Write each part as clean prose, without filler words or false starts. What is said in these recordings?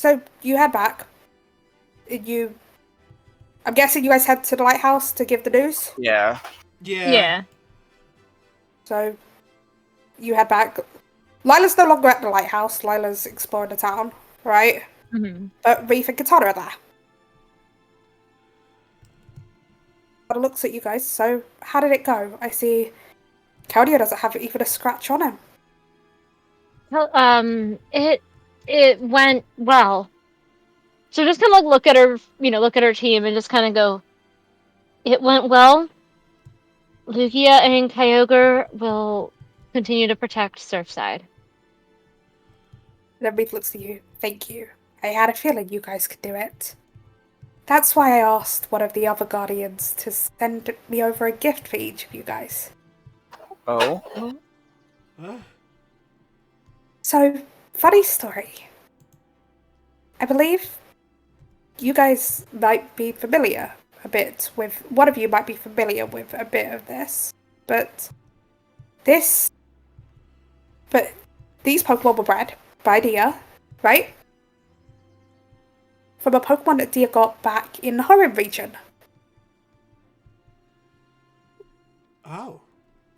so you head back. I'm guessing you guys head to the lighthouse to give the news? Yeah. Yeah. So, you head back. Lila's no longer at the lighthouse. Lila's exploring the town, right? Mm-hmm. But Reef and Katana are there. But looks at you guys, so how did it go? I see Claudio doesn't have even a scratch on him. Well, it went well. So just kind of like look at her team and just kind of go, it went well. Lugia and Kyogre will continue to protect Surfside. Then Reef looks at you. Thank you. I had a feeling you guys could do it. That's why I asked one of the other Guardians to send me over a gift for each of you guys. Oh. Huh? So, funny story. I believe you guys might be familiar a bit with, one of you might be familiar with a bit of this, but these Pokemon were bred by Dia, right? From a Pokemon that Dia got back in the Hoenn region. Oh.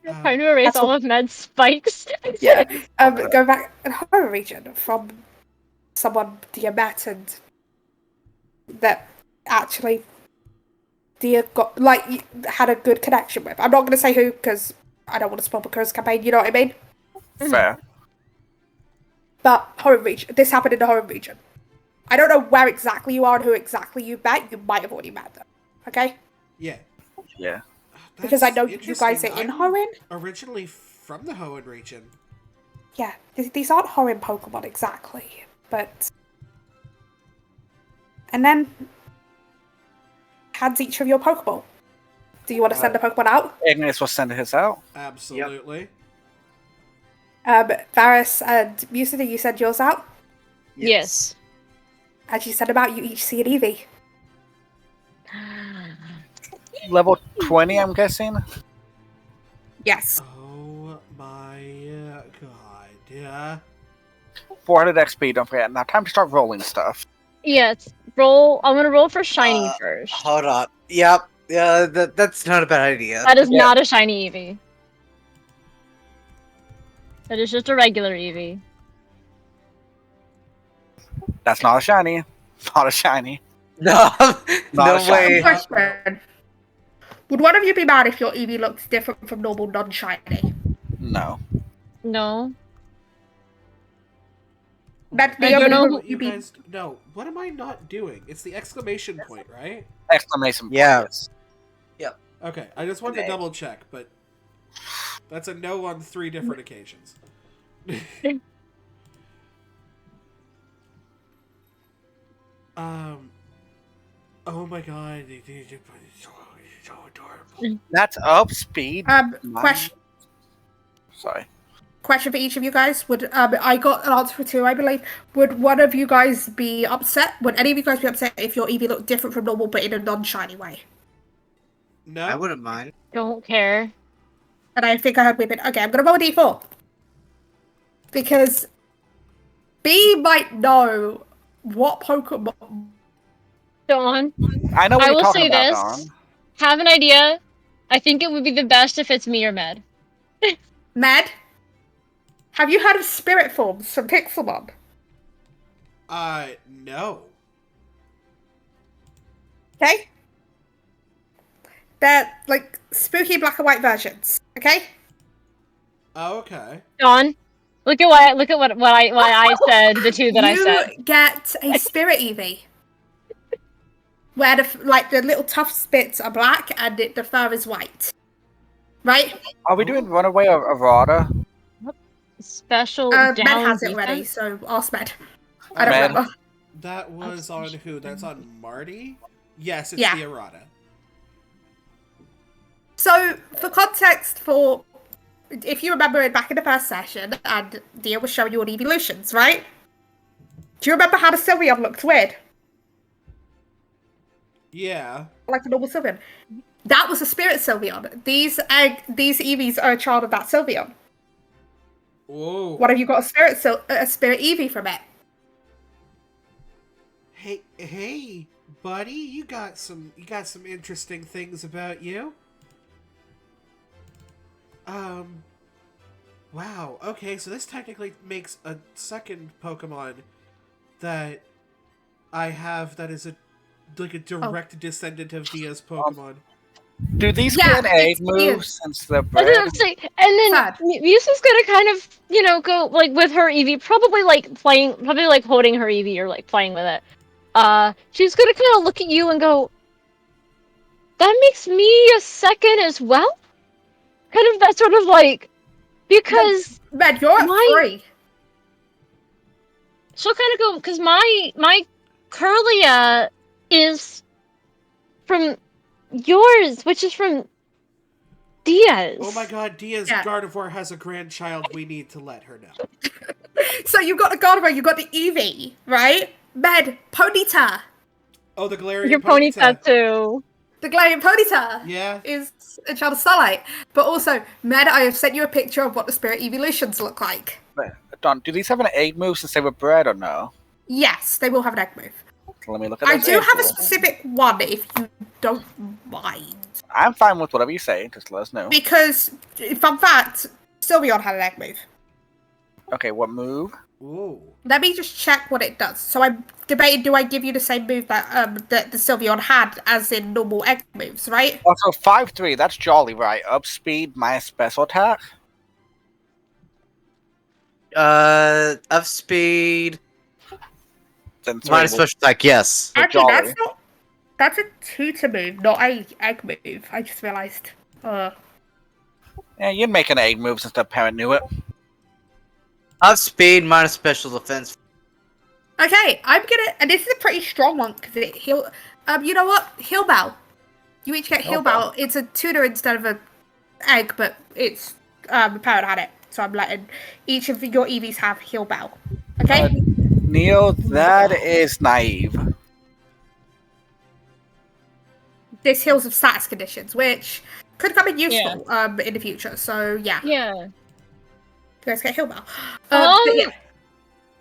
Trying to erase all of Ned's spikes. Yeah, go back in the Hoenn region from someone Dia met and that actually Dia got, like, had a good connection with. I'm not going to say who, because I don't want to spoil Bakura's campaign, you know what I mean? Fair. But Hoenn region, this happened in the Hoenn region. I don't know where exactly you are and who exactly you met. You might have already met them, okay? Yeah. Yeah. Because I know you interesting. guys are in I'm Hoenn. Originally from the Hoenn region. Yeah, these aren't Hoenn Pokemon exactly, but... And then... hands each of your Pokeball. Do you want to send a Pokemon out? Ignis will send his out. Absolutely. Varus and Musa, you send yours out? Yes. As you send them out, you each see an Eevee. Level 20, I'm guessing. Yes. Oh my god. Yeah. 400 XP, don't forget. Now time to start rolling stuff. Yes. Roll. I'm gonna roll for shiny first. Hold on. Yep. Yeah, that's not a bad idea. That is not a shiny Eevee. That is just a regular Eevee. That's not a shiny. Not a shiny. No, Not a no way. Question. Would one of you be mad if your Eevee looks different from normal non-shiny? No. No. That's the I don't only know one You you'd be... guys, no. What am I not doing? It's the exclamation point, right? Exclamation point. Yeah. Yes. Okay, I just wanted to double check, but that's a no on 3 different occasions. Oh my god, it's so adorable. That's up speed. Sorry. Question for each of you guys. Would I got an answer for 2, I believe. Would one of you guys be upset? Would any of you guys be upset if your Eevee looked different from normal but in a non-shiny way? No, I wouldn't mind. Don't care. And I think I heard women. Okay, I'm gonna roll a d4. Because B might know what Pokemon... Dawn. I know what I you're will talking say about, this. Dawn. Have an idea. I think it would be the best if it's me or Med. Med? Have you heard of spirit forms from Pixelmon? no. Okay? They're, like, spooky black and white versions, okay? Oh, okay. Dawn. Look at what I said, the 2 that I said. You get a spirit Eevee. Where the little tough bits are black and the fur is white. Right? Are we doing Runaway or Errata? Special Med down has it defense? already, so ask Med. I don't Med. remember. That was on who? That's on Marty? Yes, it's Yeah. the errata. So, for context, if you remember back in the first session, and Dia was showing you all the evolutions, right? Do you remember how the Sylveon looked weird? Yeah. Like a normal Sylveon. That was a spirit Sylveon. These Eevees are a child of that Sylveon. Whoa. What have you got a spirit Eevee from it? Hey, buddy, you got some interesting things about you. Wow. Okay, so this technically makes a second Pokemon that I have that is a direct descendant of Dia's Pokemon. Do these Yeah, get an egg it's move weird. since they're I was bred? gonna say, and then Sad. Musa's gonna kind of, go like with her Eevee, probably like holding her Eevee or like playing with it. She's gonna kind of look at you and go, "That makes me a second as well." Kind of that sort of like, because Man, you're at My- 3. she'll kind of go, because my Curlia is from yours, which is from Diaz. Oh my god, Dia's Yeah. Gardevoir has a grandchild. We need to let her know. So you've got the Gardevoir, you've got the Eevee, right? Man, Ponyta. Oh, the Galarian Your pony Ponyta. tattoo. The Galarian Ponyta Yeah. is a child of Starlight. But also, Med, I have sent you a picture of what the Spirit Evolutions look like. Don, do these have an egg move since they were bred or no? Yes, they will have an egg move. Let me look at I those do egg have a moves. specific one if you don't mind. I'm fine with whatever you say. Just let us know. Because, fun fact, Sylveon had an egg move. Okay, what move? Ooh. Let me just check what it does. So I'm debating, do I give you the same move that the Sylveon had as in normal egg moves, right? Also, 5-3. That's jolly, right? Up speed minus special attack. Up speed. Then 3. Minus special attack, yes. So Actually, jolly. that's a tutor move, not a egg move. I just realised. Yeah, you'd make an egg move since the parent knew it. Up speed, minus special defense. Okay, I'm gonna, and this is a pretty strong one because it heal. You know what? Heal Bell. You each get Heal Heal Bell. Bell. It's a tutor instead of a egg, but it's the parent had it, so I'm letting each of your EVs have Heal Bell. Okay. Neo, that is naive. This heals of status conditions, which could come in useful in the future. So yeah, you Yeah. guys get Heal Bell. Um, But yeah.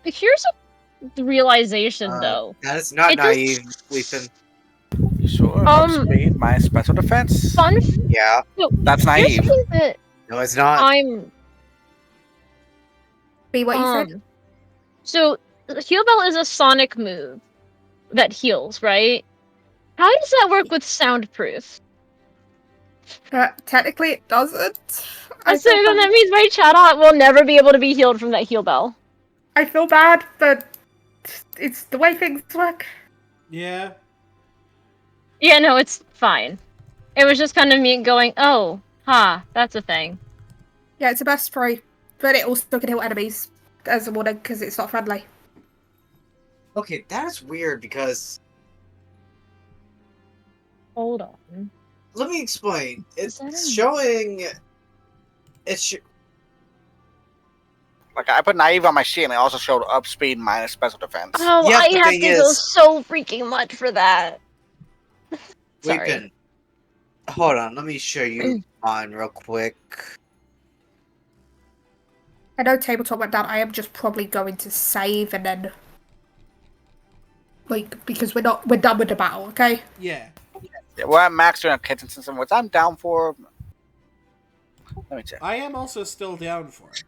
Here's a realization, though. That is not It just- naive, Leafin. You sure? Up speed minus special defense. Fun. Yeah. That's Here's naive. something that No, it's not. I'm. Be what you said. So Heal Bell is a sonic move that heals, right? How does that work with soundproof? Technically, it doesn't. So then that means my Chatot will never be able to be healed from that Heal Bell. I feel bad, but it's the way things work. Yeah. Yeah, no, it's fine. It was just kind of me going, oh, that's a thing. Yeah, it's a best spray, but it also can heal enemies as a warning because it's not friendly. Okay, that is weird because... Hold on. Let me explain. Is that It's a- showing... Like, I put naive on my sheet and I also showed up speed minus special defense. Oh, Yes, I the have thing to go is- so freaking much for that. Sorry. Leafin. Hold on, let me show you mine real quick. I know Tabletop went down. I am just probably going to save and then, like, because we're done with the battle. Okay. Yeah. Yeah, we're at max during kitten system, which I'm down for. Let me check. I am also still down for it.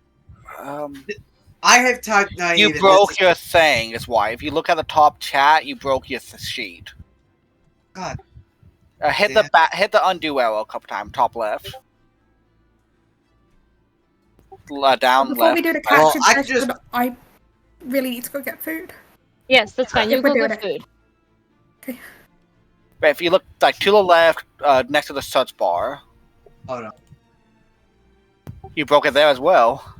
I have typed naive. You and broke this is- your thing, is why. If you look at the top chat, you broke your sheet. God. Hit Yeah. hit the undo arrow a couple times, top left. Down Before left. we do the Well, caption I could session, just- I really need to go get food. Yes, that's fine. You If we're go doing get it. food. But if you look like to the left, next to the search bar, Hold on. you broke it there as well.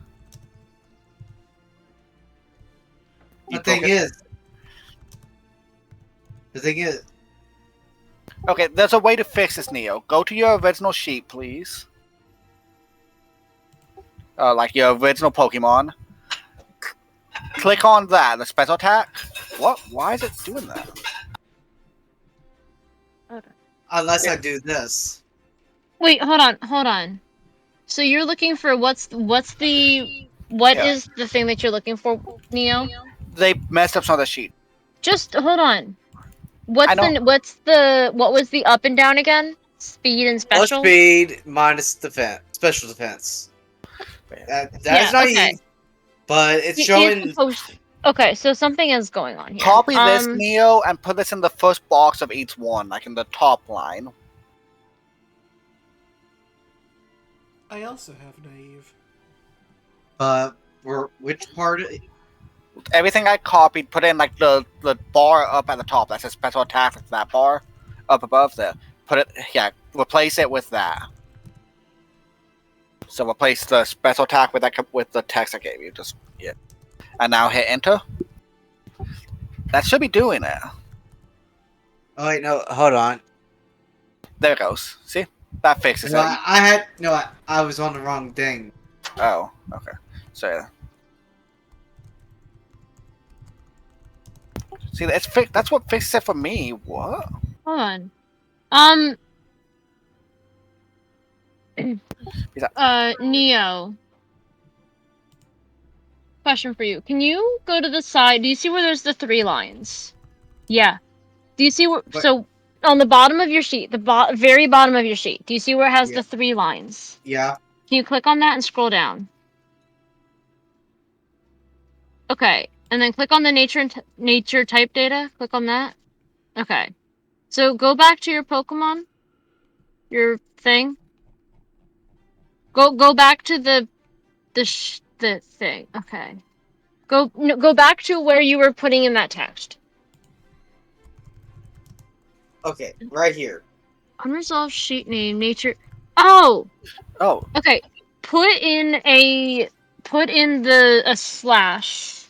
You The thing broke it- is... The thing is... Okay, there's a way to fix this, Neo. Go to your original sheet, please. Like your original Pokemon. Click on that, the special attack. What? Why is it doing that? Unless I do this. Wait, hold on. So you're looking for what is the Yeah. thing that you're looking for, Neo? They messed up some of the sheet. Just hold on. I know. What was the up and down again? Speed and Plus special? speed minus defense, special defense. That is naive, okay. but it's It's showing. supposed to. Okay, so something is going on here. Copy this, Neo, and put this in the first box of each one, like in the top line. I also have naive. Which part? Everything I copied, put in like the bar up at the top that says special attack. It's that bar up above there. Put it, replace it with that. So replace the special attack with the text I gave you. And now hit enter. That should be doing it. Oh wait, no, hold on. There it goes. See, that fixes No, it. I was on the wrong thing. Oh, okay. So see, it's fixed. That's what fixes it for me. What? Hold on. Neo. Question for you. Can you go to the side? Do you see where there's the 3 lines? Yeah. Do you see where? But- So on the bottom of your sheet, the very bottom of your sheet, do you see where it has Yeah. the 3 lines? Yeah. Can you click on that and scroll down? Okay, and then click on the nature type data. Click on that. Okay. So go back to your Pokemon, your thing. Go back to the thing. Okay. Go back to where you were putting in that text. Okay, right here. Unresolved sheet name nature. Oh. Oh. Okay. Put in a slash.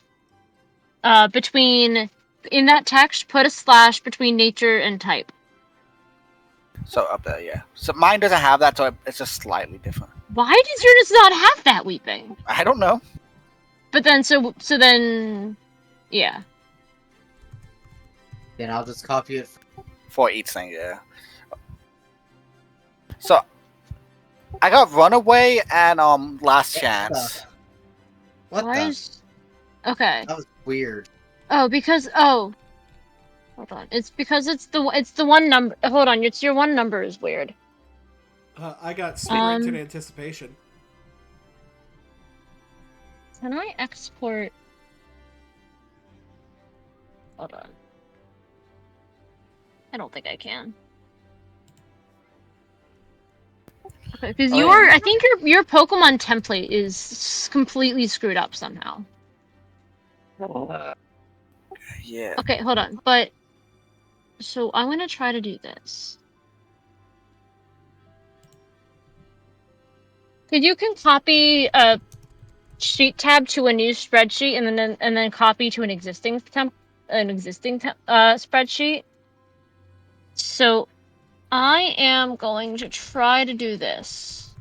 Between in that text, put a slash between nature and type. So up there, yeah. So mine doesn't have that, so it's just slightly different. Why does yours not have that, Weeping? I don't know. But then, so then, yeah. Then I'll just copy it. For each thing, yeah. So I got Runaway and Last Chance. What Why the? is... Okay. That was weird. Oh, because hold on. It's because it's the one number. Hold on, it's your one number is weird. I got Spirited Anticipation. Can I export? Hold on. I don't think I can. Okay, because I think your Pokemon template is completely screwed up somehow. Yeah. Okay, hold on. But so I'm gonna try to do this. Because you can copy a sheet tab to a new spreadsheet and then copy to an existing spreadsheet. So I am going to try to do this.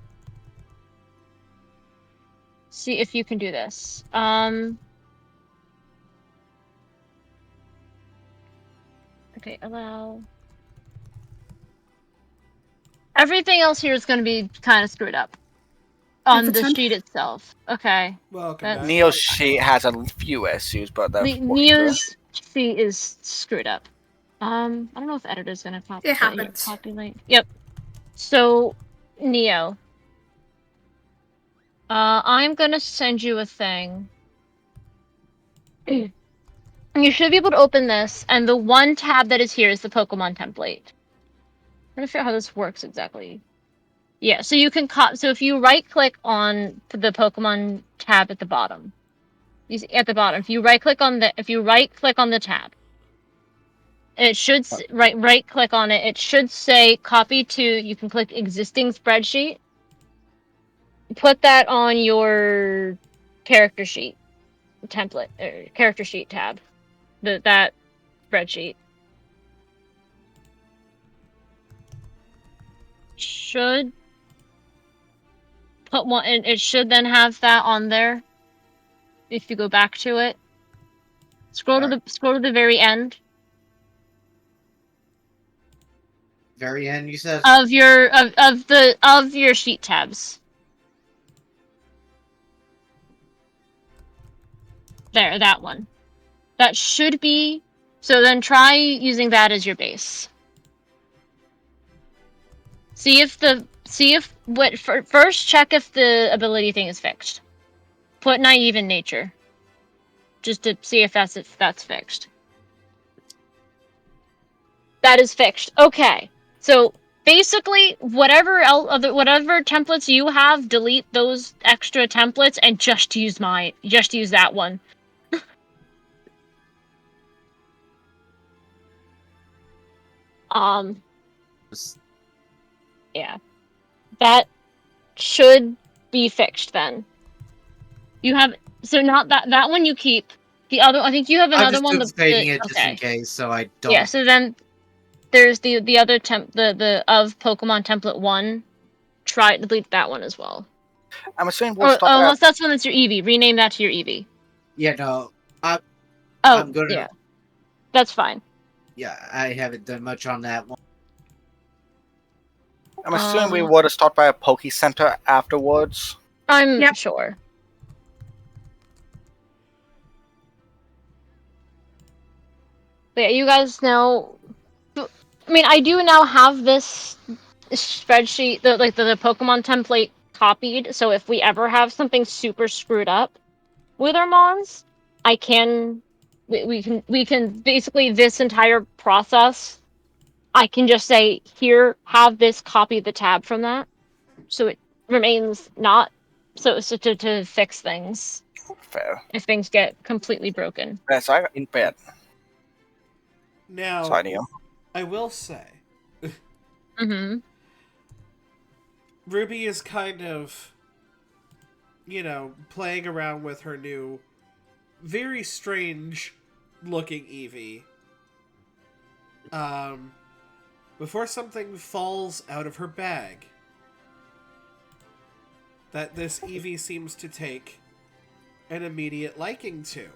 See if you can do this. Okay, allow. Everything else here is going to be kind of screwed up on the sheet itself. Okay. Welcome back. Neo's sheet has a few issues, but Neo's sheet is screwed up. I don't know if editor's gonna copy. It happens. Populate. Yep. So, Neo. I'm gonna send you a thing. You should be able to open this, and the one tab that is here is the Pokemon template. I'm trying to figure out how this works exactly. Yeah, so you can so if you right-click on the Pokemon tab at the bottom, you see, at the bottom, if you right-click on the tab, it should right-click on it. It should say copy to. You can click existing spreadsheet. Put that on your character sheet template or character sheet tab. That spreadsheet should put one, and it should then have that on there. If you go back to it, scroll to the very end. Very end, you said? Of your sheet tabs. There, that one. That should be So then try using that as your base. First check if the ability thing is fixed. Put naive in nature. Just to see if that's fixed. That is fixed. Okay. So basically, whatever templates you have, delete those extra templates and just use that one. Yeah. That should be fixed then. You have not that one you keep. The other, I think you have I'm another just one. duplicating it just Okay. in case, so I don't. Yeah. So then there's the other the of Pokemon template 1. Try delete that one as well. I'm assuming we'll stop at... Unless that's one that's your Eevee. Rename that to your Eevee. Yeah, no. I'm gonna. Yeah. That's fine. Yeah, I haven't done much on that one. I'm assuming we would have stopped by a Poke Center afterwards. I'm sure. But yeah, you guys know. I mean, I do now have this spreadsheet, the Pokemon template copied. So if we ever have something super screwed up with our mons, we can basically this entire process. I can just say, here, have this copy the tab from that, so it remains not to fix things. Fair. If things get completely broken. Yeah, so I got in bed. Now, Sorry, Neil. I will say, Ruby is kind of, playing around with her new, very strange looking Eevee. Before something falls out of her bag that this Eevee seems to take an immediate liking to.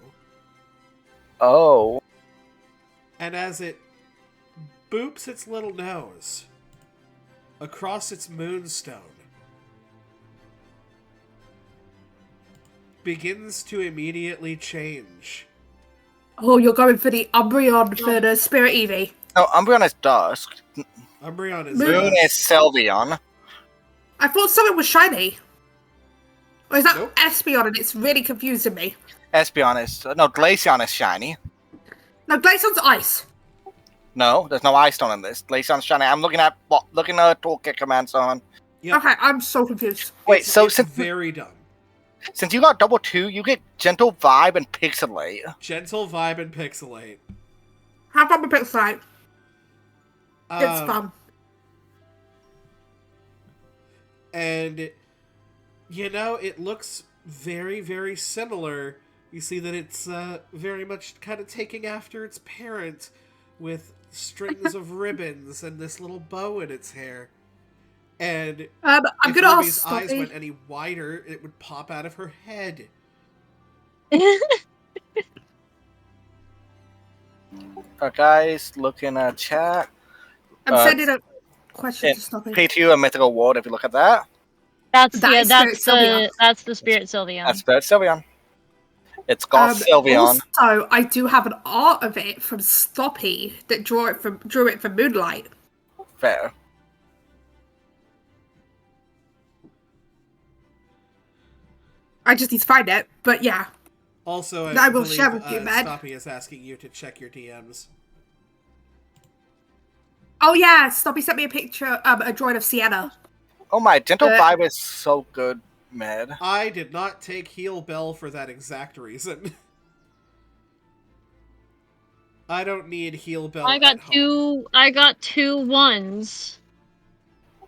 Oh. And as it boops its little nose across its moonstone, begins to immediately change. Oh, you're going for the Umbreon for the Spirit Eevee. No, Umbreon is Dusk. Umbreon is Moon is Sylveon. I thought something was shiny. Or is that Nope. Espeon and it's really confusing me? Espeon is... No, Glaceon is shiny. No, Glaceon's ice. No, there's no Ice Stone in this. Glaceon's shiny. I'm looking at toolkit commands on. Yep. Okay, I'm so confused. Wait, It's very dumb. Since you got double 2, you get Gentle Vibe and Pixelate. Gentle Vibe and Pixelate. Have fun with Pixelite. It's fun. And, it looks very, very similar. You see that it's very much kind of taking after its parent with strings of ribbons and this little bow in its hair. And I'm if gonna Ruby's ask eyes Stoppy. went any wider, it would pop out of her head. Guys, looking at chat. I'm sending a question to Stoppy. P2 a Mythical World, if you look at that. That's Spirit Sylveon. that's the Spirit Sylveon. That's Spirit Sylveon. It's got Sylveon. Also, I do have an art of it from Stoppy that drew it from Moonlight. Fair. I just need to find it, but yeah. Also, I will believe, share with you, man. Stoppy is asking you to check your DMs. Oh yeah, Stoppy sent me a picture, a drawing of Sienna. Oh my, Gentle Vibe is so good, man. I did not take Heal Bell for that exact reason. I don't need Heal Bell. I got two ones.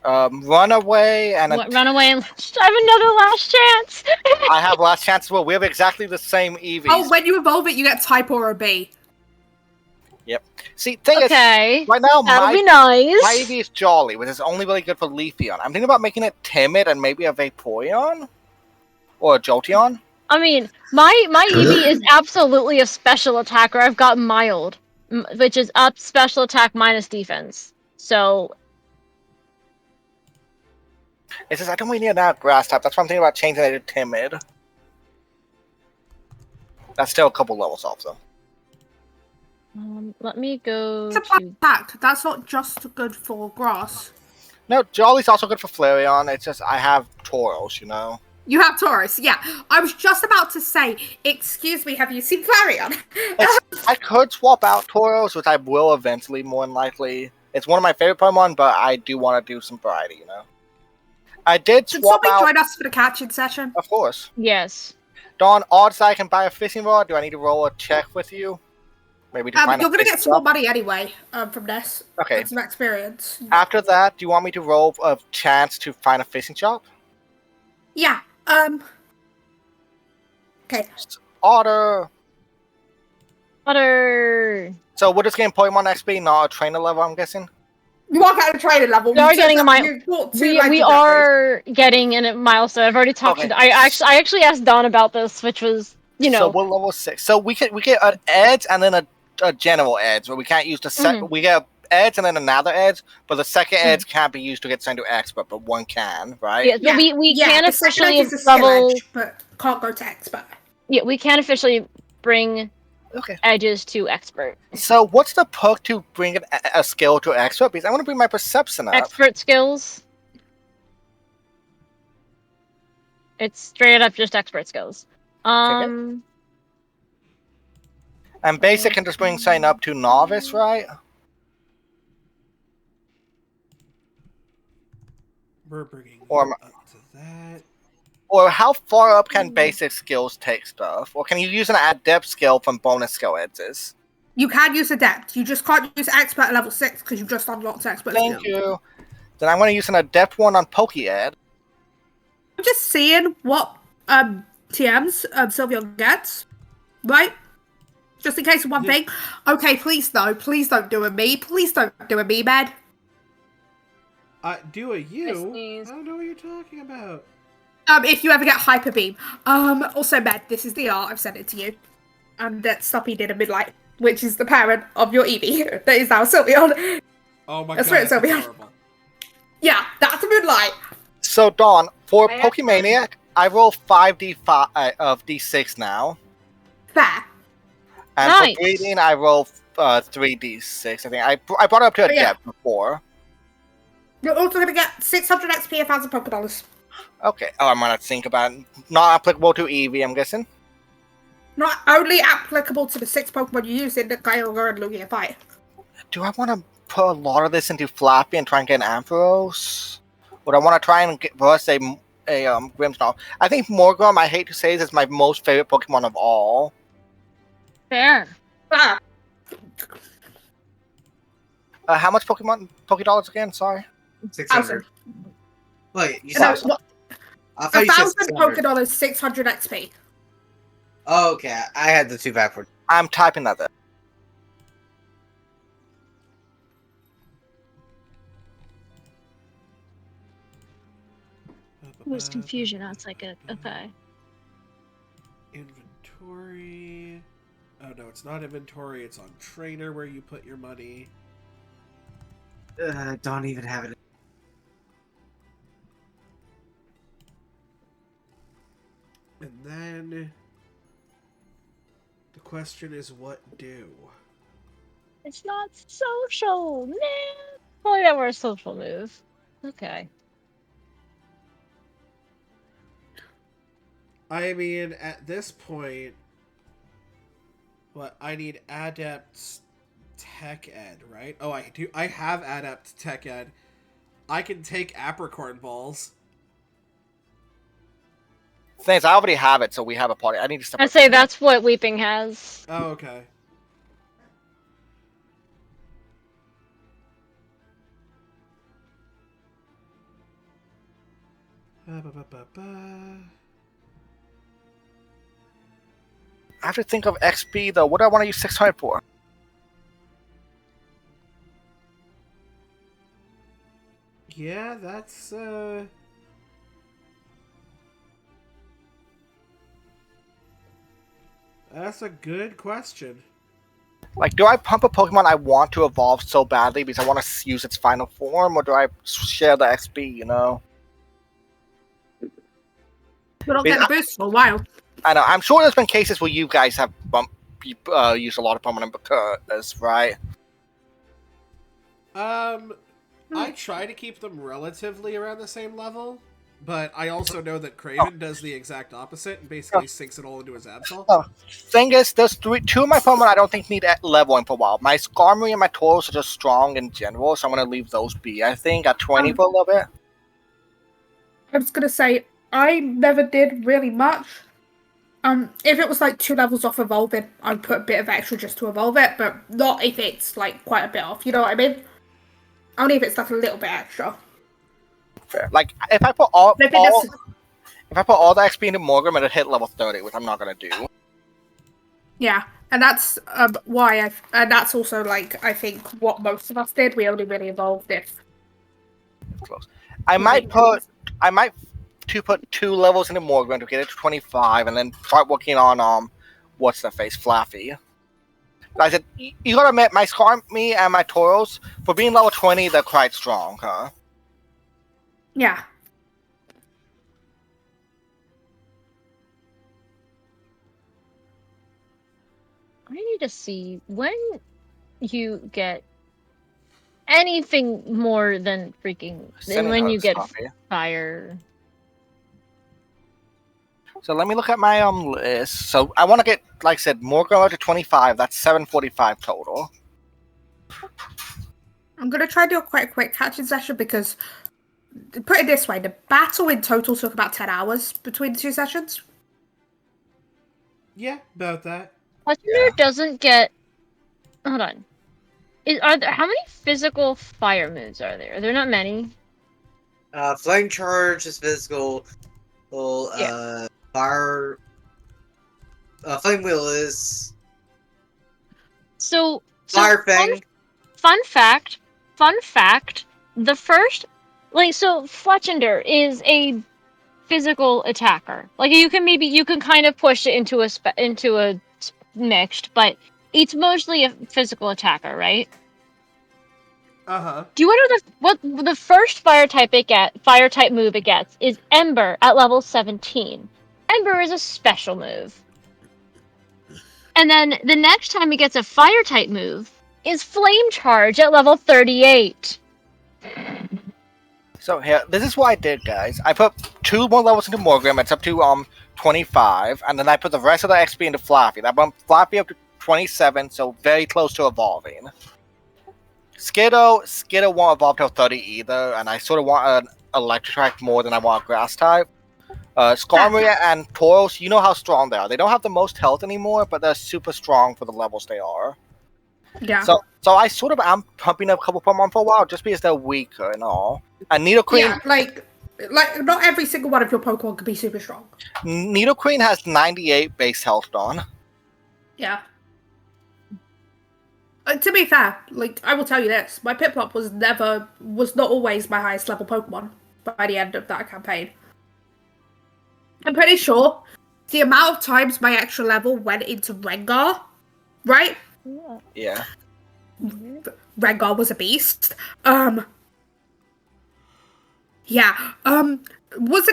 Runaway and Runaway and I have another last chance. I have last chance as well. We have exactly the same Eevees. Oh, when you evolve it, you get type or a B. Yep. See, thing is, Okay. right now That'll be my nice. Eevee is Jolly, which is only really good for Leafeon. I'm thinking about making it timid and maybe a Vaporeon or a Jolteon. I mean, my Eevee is absolutely a special attacker. I've got mild, which is up special attack minus defense. So It's just I don't really need that grass type. That's why I'm thinking about changing it to timid. That's still a couple levels off though. Let me go It's a to. attack. That's not just good for grass. No, Jolly's also good for Flareon. It's just I have Tauros, you know. You have Taurus, yeah. I was just about to say, excuse me, have you seen Flareon? I could swap out Tauros, which I will eventually, more than likely. It's one of my favorite Pokemon, but I do want to do some variety, you know. I did Should swap somebody out. join us for the catching session? Of course. Yes. Dawn, odds I can buy a fishing rod. Do I need to roll a check with you? Maybe to find You're a gonna get fishing some more rod? money anyway from this. Okay. And some experience. After that, do you want me to roll a chance to find a fishing shop? Yeah. Okay. Order. Butter. So we're just getting Pokemon XP, not a trainer level, I'm guessing. You are getting a trainer level. We are getting a we are getting a milestone. I've already talked Okay. to. I actually asked Dawn about this, which was So we're level 6. So we get an edge and then a general edge, but we can't use the second. We get an edge and then another edge, but the second edge can't be used to get sent to expert, but one can, right? Yeah, so we can the second officially edge is a skill level. edge, but can't go to expert. Yeah, we can officially bring edges to expert. So what's the perk to bring a skill to expert? Because I want to bring my perception up. Expert skills. It's straight up just expert skills. And basic can just bring sign up to novice, right? We're bringing Or up to that. Or how far up can basic skills take stuff? Or can you use an adept skill from bonus skill edges? You can use adept. You just can't use expert at level 6 because you've just unlocked expert. Thank you. Then I'm going to use an adept one on Pokeed. I'm just seeing what TMs Sylveon gets, right? Just in case of one thing. Okay, please no. Please don't do a me. Please don't do a me, man. Do a you? I don't know what you're talking about. If you ever get Hyper Beam. Also, Med, this is the art. I've sent it to you. And that Stoppy did a Midlight, which is the parent of your Eevee. That is now Sylveon. Oh my That's god, right, that's Sylveon. adorable. Yeah, that's a Midlight. So, Dawn, for Pokemaniac, I roll 5d5 of d6 now. Fair. And Nice. for breeding, I roll 3d6. I think I brought it up to adept before. You're also going to get 600 XP and 1,000 Pokedollars. Okay. Oh, I'm going to think about it. Not applicable to Eevee, I'm guessing. Not only applicable to the 6 Pokemon you use in the Kyogre and Lugia fight. Do I want to put a lot of this into Flappy and try and get an Ampharos? Would I want to try and get versus a Grimmsnarl? I think Morgrem, I hate to say this, is my most favorite Pokemon of all. Fair. Ah. How much Pokedollars again? Sorry. 600. Wait, you No, said... what? I thought you said 1,000 600. Pokedollars, 600 XP. Oh, okay. I had the two backward. I'm typing that there. It was confusion. I was like, okay. Inventory. Oh no, it's not inventory. It's on trainer where you put your money. Don't even have it. And then the question is, what do? It's not social. Nah. Probably not more a social move. Okay. I mean, at this point, what I need Adept Tech Ed, right? Oh, I do. I have Adept Tech Ed. I can take Apricorn Balls. Thanks, I already have it, so we have a party. I need to I'd say that's what Weeping has. Oh, okay. I have to think of XP, though. What do I want to use 600 for? Yeah, that's a good question. Like, do I pump a Pokemon I want to evolve so badly because I want to use its final form, or do I share the XP, you know? We're not getting a boost for a while. I know. I'm sure there's been cases where you guys have use a lot of permanent because, right? I try to keep them relatively around the same level, but I also know that Craven does the exact opposite and basically sinks it all into his Absol. Thing is, there's two of my Pokemon I don't think need leveling for a while. My Skarmory and my Tauros are just strong in general, so I'm going to leave those be, I think, at 20 for a little bit. I was gonna say, I never did really much. If it was like 2 levels off evolving, I'd put a bit of extra just to evolve it, but not if it's like quite a bit off, you know what I mean? Only if it's like a little bit extra. Fair. Like, if I put all Maybe that's- the XP into Morgrim, it'd hit level 30, which I'm not going to do. Yeah, and that's why and that's also like I think what most of us did. We only really evolved if Close. I might put 2 levels into Morgrim to get it to 25, and then start working on what's the face, Flaffy. Like I said, you gotta admit, my Skarmory and my Tauros, for being level 20, they're quite strong, huh? yeah. I need to see when you get anything more than freaking than when you get fire. So let me look at my list. So I want to get, like I said, Morgrim up to 25. That's 745 total. I'm gonna try to do a quite quick catching session because, put it this way, the battle in total took about 10 hours between the 2 sessions. Yeah, about that. Legendary doesn't get. Hold on. Are there how many physical fire moves are there? Are there not many? Flame Charge is physical. Fire. Flame Wheel is. So Fire Fang. Fun fact. The first, so Fletchender is a physical attacker. Like you can kind of push it into a mixed, but it's mostly a physical attacker, right? Uh-huh. Do you wonder what the first fire type move it gets is Ember at level 17. Ember is a special move. And then the next time it gets a fire type move is Flame Charge at level 38. So here, this is what I did, guys. I put 2 more levels into Morgrim. It's up to 25, and then I put the rest of the XP into Flaffy. That bumped Flaffy up to 27, so very close to evolving. Skiddo won't evolve till 30 either, and I sort of want an electric type more than I want a grass type. Skarmory and Tauros, you know how strong they are. They don't have the most health anymore, but they're super strong for the levels they are. Yeah. So I sort of am pumping up a couple Pokemon for a while, just because they're weaker and all. And Nidoqueen... Yeah, like not every single one of your Pokemon can be super strong. Nidoqueen has 98 base health on. Yeah. To be fair, like I will tell you this, my Piplup was not always my highest level Pokemon by the end of that campaign. I'm pretty sure the amount of times my extra level went into Rengar, right? Yeah. Rengar was a beast. Wasn't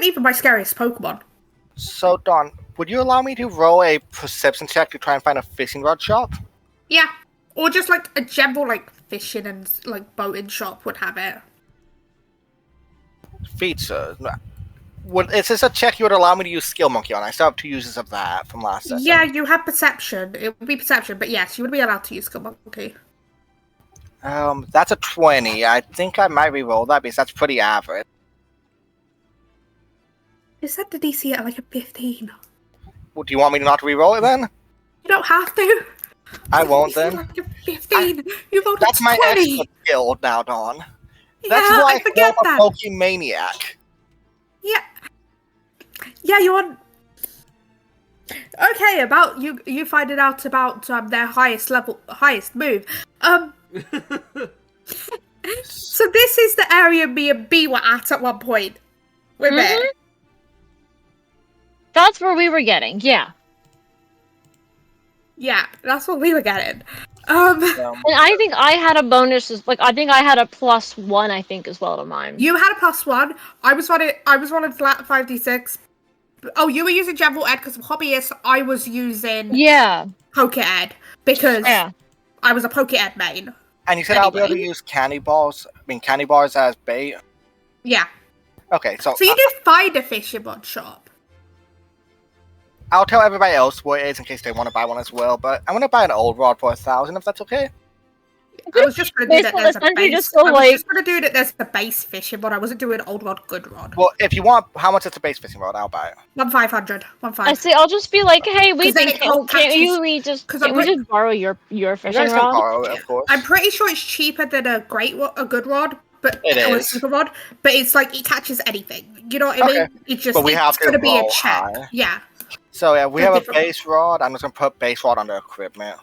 even my scariest Pokemon. So, Dawn, would you allow me to roll a perception check to try and find a fishing rod shop? Yeah. Or just like a general like fishing and like boating shop would have it. Features. Is this a check you would allow me to use Skill Monkey on? I still have 2 uses of that from last session. Yeah, you have perception. It would be perception, but yes, you would be allowed to use Skill Monkey. That's a 20. I think I might re-roll that because that's pretty average. You set the DC at like a 15. Well, do you want me to not re-roll it then? You don't have to. I won't Set then. like a 15. You rolled That's a my 20. extra skill now, Dawn. Yeah, That's why I forget I'm that. a Pokemaniac. Yeah, you want. Okay, about you finding out about their highest move. So this is the area me and B were at one point. We're there. That's where we were getting, yeah. Yeah, that's what we were getting. And I think I had a bonus, I think I had a +1, I think, as well to mine. You had a +1. I was running flat 5d6. Oh, you were using General Ed because of hobbyist. I was using... Yeah. Pokehead because Yeah. I was a Pokehead main. And you said I'll be able to Anyway. use candy bars as bait. Yeah. Okay, so So you did find a Fisherman shop. I'll tell everybody else what it is in case they want to buy one as well. But I'm gonna buy an old rod for 1,000 if that's okay. I was just gonna do that. There's a Essentially base. just go, I was like- just gonna do that. There's a base fishing rod. I wasn't doing old rod, good rod. Well, if you want, how much is the base fishing rod? I'll buy it. 1,500. 1,500. I see. I'll just be like, hey, wait, 'Cause then then it can't can't use- we just 'cause can't I'm we like- just borrow your You fishing guys can rod? borrow it, of course. I'm pretty sure it's cheaper than a good rod, but It or a is. super rod. But it's like it catches anything. You know what I Okay. mean? It's just But we have it's to gonna be a roll check. high. Yeah, So yeah, we They're have a different. base rod. I'm just gonna put base rod under equipment.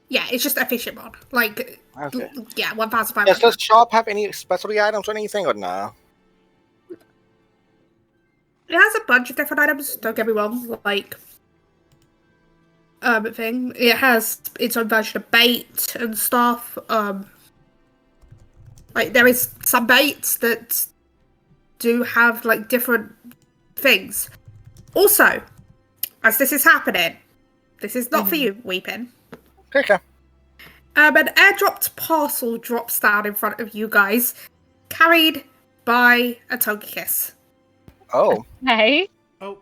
yeah. It's just a fishing rod. Like Okay. yeah, Does 1,500. the shop have any specialty items or anything, or no? It has a bunch of different items. Don't get me wrong. Like thing. It has its own version of bait and stuff. Like there is some baits that do have like different things. Also, as this is happening, this is not for you, Weeping. Okay. An airdropped parcel drops down in front of you guys, carried by a Togekiss. Oh. Hey, Oh.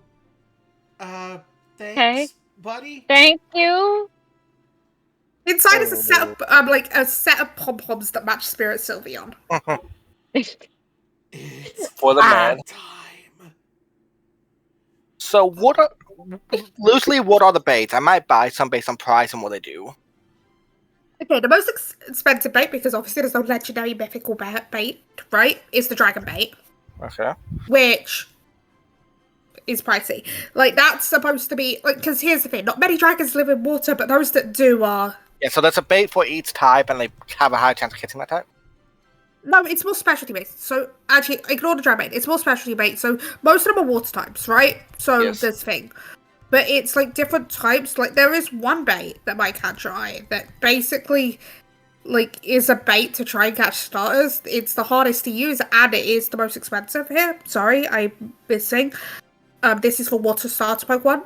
Thanks, Okay. buddy. thank you. Inside is a set of pom poms that match Spirit Sylveon. It's For the Ah. man. time. So what are what are the baits? I might buy some based on price and what they do. Okay, the most expensive bait, because obviously there's no legendary mythical bait, right? Is the dragon bait, Okay. which is pricey. Like that's supposed to be like because here's the thing: not many dragons live in water, but those that do are. Yeah, so that's a bait for each type, and they have a high chance of hitting that type. No, it's more specialty based. So actually, ignore the dragon bait. It's more specialty based. So most of them are water types, right? So Yes. this thing. But it's like different types. Like there is one bait that might catch your eye that basically like is a bait to try and catch starters. It's the hardest to use and it is the most expensive here. Sorry, I'm missing. This is for water starter Pokemon,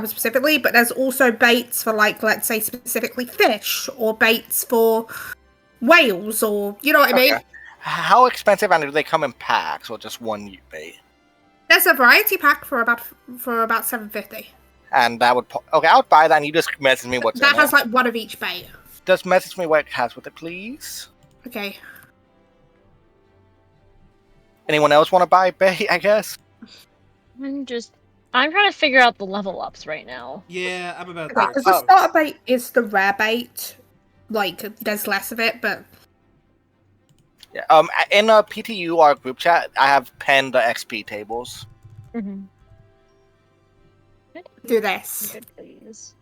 specifically, but there's also baits for like let's say specifically fish or baits for whales or you know what I mean? Okay. How expensive, and do they come in packs or just one bait? There's a variety pack for about $750. And that would okay. I would buy that, and you just message me what's That in has it. like one of each bait. Just message me what it has with it, please. Okay. Anyone else want to buy bait? I guess. I'm trying to figure out the level ups right now. Yeah, I'm about Okay, there. because the starter bait is the rare bait. Like, there's less of it, but Yeah. In a PTU or group chat, I have penned the XP tables. Mm-hmm. do this. Good, please.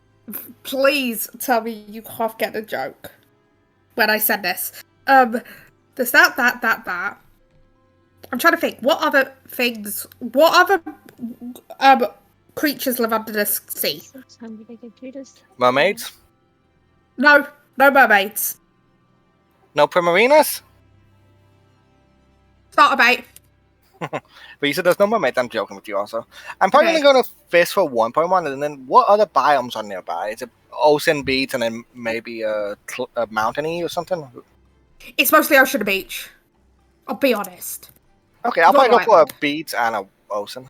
Please tell me you half get the joke when I said this. There's that. I'm trying to think. What other creatures live under the sea? 600 I could do this. Mermaids? No mermaids. No primarinas? Starter bait. But you said there's no mermaids. I'm joking with you also. I'm probably Okay. only going to fish for one Pokemon, and then what other biomes are nearby? Is it ocean beach and then maybe a mountainy or something? It's mostly ocean and beach. I'll be honest. Okay, I'll Go probably go for a Island. beach and a ocean.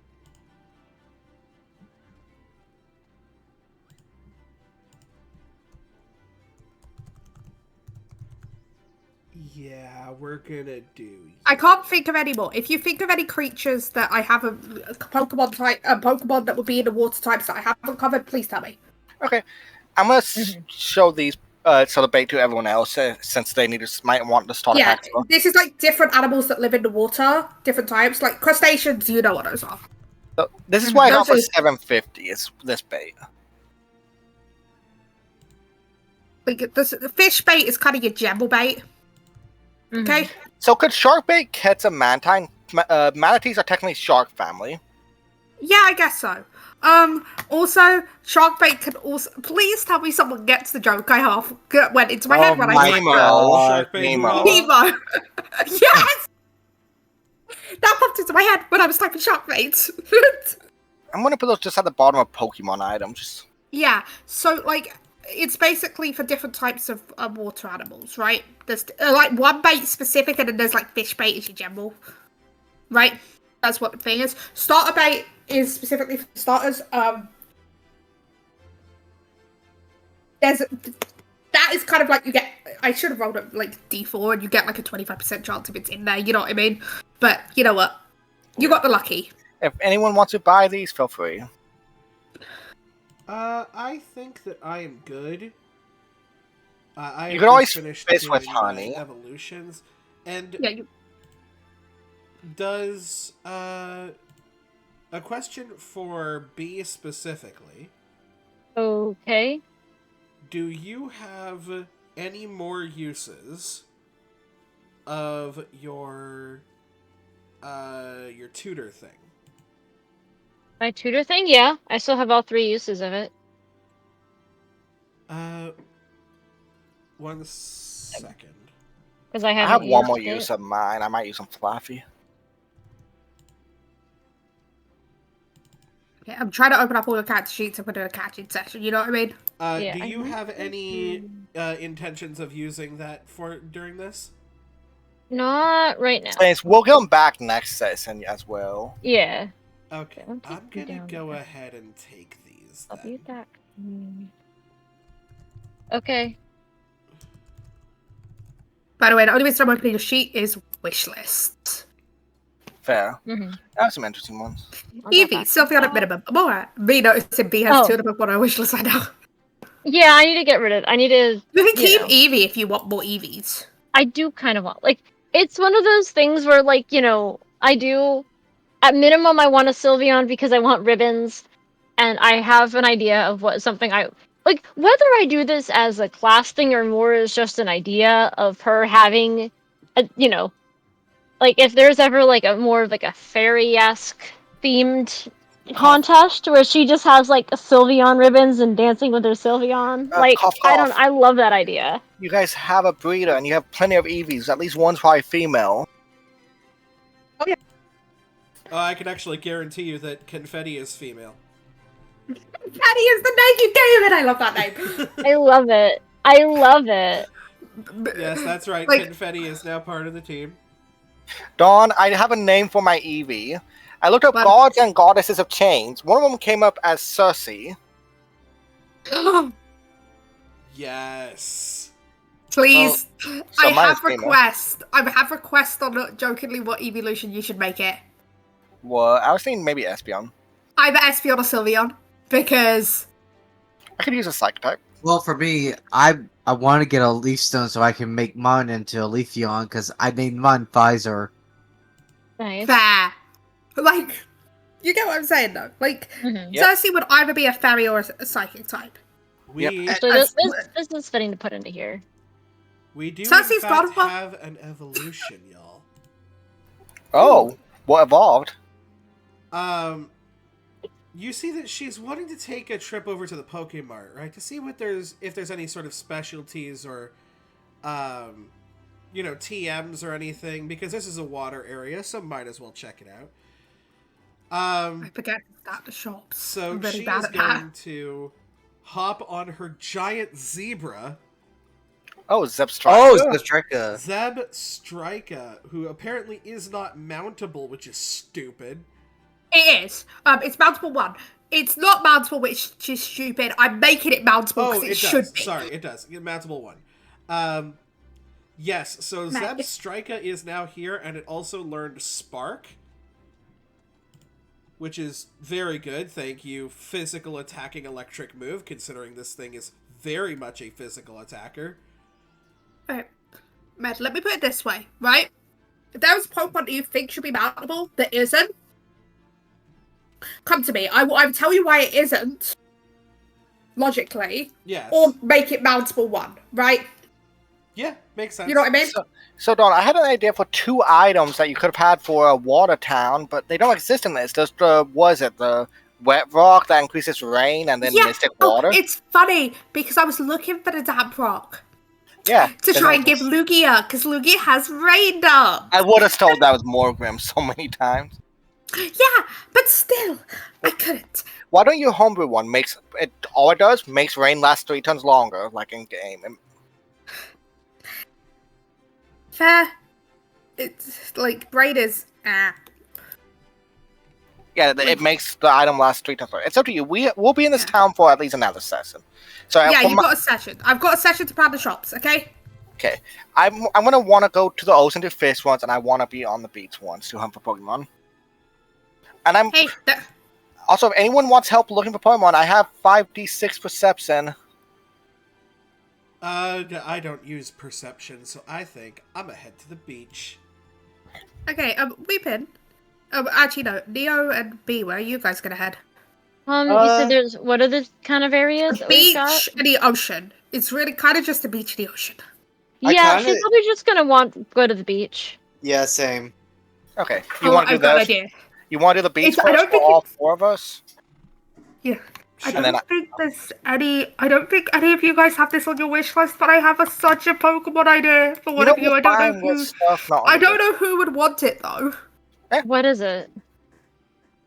Yeah, we're gonna do. I can't think of any more. If you think of any creatures that I haven't Pokemon that would be in the water types that I haven't covered, please tell me. Okay, I'm going to show these sort of bait to everyone else since they might want to start a Yeah, pack. as well. this is like different animals that live in the water, different types. Like crustaceans, you know what those are. So this is why I got Those for are- 750. Is this bait? Like the fish bait is kind of your general bait. Okay. So could shark bait catch a mantine? Manatees are technically shark family. Yeah, I guess so. Also, shark bait can also. Please tell me someone gets the joke. I half went into my head when I said Shark bait Nemo. Nemo. Nemo. Yes. That popped into my head when I was typing shark bait. I'm gonna put those just at the bottom of Pokemon items. Yeah, so like it's basically for different types of water animals, right? There's like one bait specific, and then there's like fish bait in general, right? That's what the thing is. Starter bait is specifically for starters. There's that is kind of like you get. I should have rolled it like D4, and you get like a 25% chance if it's in there. You know what I mean? But you know what? You got the lucky. If anyone wants to buy these, feel free. I think that I am good. I You can always finished fish with doing honey. my evolutions, and Yeah. does a question for B specifically? Okay. Do you have any more uses of your tutor thing? My tutor thing? Yeah. I still have all 3 uses of it. 1 second. Because I I haven't have one used more it. use of mine. I might use some fluffy. Okay, I'm trying to open up all the character sheets and put in a catching session. You know what I mean? Yeah, Do I you want have to any do- intentions of using that for during this? Not right now. Since we'll get them back next session as well. Yeah. Okay, Don't take I'm me gonna down go there. ahead and take these. I'll be Then. back. Okay. By the way, the only reason I'm opening a sheet is wish list. Fair. Mm-hmm. I have some interesting ones. Evie, Sylveon at minimum. I'm alright. Me noticing B has Oh. 2 of them on our wish list right now. Yeah, I need to get rid of it. I need to. You can keep know. Evie if you want more Eevees. I do kind of want. Like, it's one of those things where, like, I do. At minimum, I want a Sylveon because I want ribbons, and I have an idea of what something I. Like, whether I do this as a class thing or more as just an idea of her having, like, if there's ever, like, a more of, like, a fairy-esque themed contest where she just has, like, Sylveon ribbons and dancing with her Sylveon. Like, cough, I don't. cough. I love that idea. You guys have a breeder and you have plenty of Eevees. At least one's probably female. I can actually guarantee you that Confetti is female. Patty is the name you gave it. I love that name. I love it. I love it. Yes, that's right. Like- Confetti is now part of the team. Dawn, I have a name for my Eevee. I looked up What? gods and goddesses of chains. One of them came up as Cersei. Yes. Please. So I mine have is female. request. I have request on jokingly what evolution you should make it. Well, I was thinking maybe Espeon. Either Espeon or Sylveon. Because I could use a Psych type. Well, for me, I want to get a Leaf Stone so I can make mine into a Leafeon because I named mine Pfizer. Nice. fair. Like, you get what I'm saying though? Like, Mhm. Yep. Cersei would either be a fairy or a psychic type. We Actually, this is fitting to put into here. we do in Cersei's fact God of- have an evolution, y'all. Oh, what evolved? You see that she's wanting to take a trip over to the Pokemart, right? To see if there's any sort of specialties or TMs or anything, because this is a water area, so might as well check it out. I forget to start the shops. So I'm really she bad is at that. going to hop on her giant zebra, Oh, Zepstrike. Oh, Zestrika. Zeb Strika, who apparently is not mountable, which is stupid. It is. It's mountable 1. It's not mountable, which is stupid. I'm making it mountable Oh, because it it should does. be. Sorry, it does. Mountable 1. Yes, so Matt, Zeb if- Strika is now here, and it also learned Spark, which is very good. Thank you, physical attacking electric move, considering this thing is very much a physical attacker. Right. Matt, let me put it this way, right? If there was a Pokemon that you think should be mountable that isn't, come to me. I will tell you why it isn't, logically, Yes. or make it mountable 1, right? Yeah, makes sense. You know what I mean? So, Dawn, I had an idea for 2 items that you could have had for a water town, but they don't exist in this. There's the wet rock that increases rain and then mystic water? It's funny because I was looking for the damp rock Yeah. to they try don't and give exist. Lugia, because Lugia has rain up. I would have told that was Morgrim so many times. Yeah, but still, I couldn't. Why don't you homebrew one? Makes it all it does makes rain last 3 turns longer, like in game. Fair. It's like braid is. Yeah, it makes the item last 3 turns. It's up to you. We'll be in this town for at least another session. So Yeah, you've got a session. I've got a session to plan the shops. Okay. Okay, I'm gonna want to go to the ocean to fish once, and I want to be on the beach once to hunt for Pokemon. And I'm Hey, also, if anyone wants help looking for Pokemon, I have 5d6 perception. I don't use perception, so I think I'm gonna head to the beach. okay. Weepin. Actually, no. Neo and B, where are you guys gonna head? You said there's what are the kind of areas The that we've got? beach and the ocean. It's really kind of just the beach and the ocean. Yeah, kinda- she's probably just gonna go to the beach. Yeah, same. Okay, you want to do I've got an this? idea. You want to do the beach It's- I first don't for think all 4 of us? Yeah. I And then don't think there's any. I don't think any of you guys have this on your wish list, but I have such a Pokemon idea for one of you. I don't know who. Stuff not on I the don't list. know who would want it though. What is it?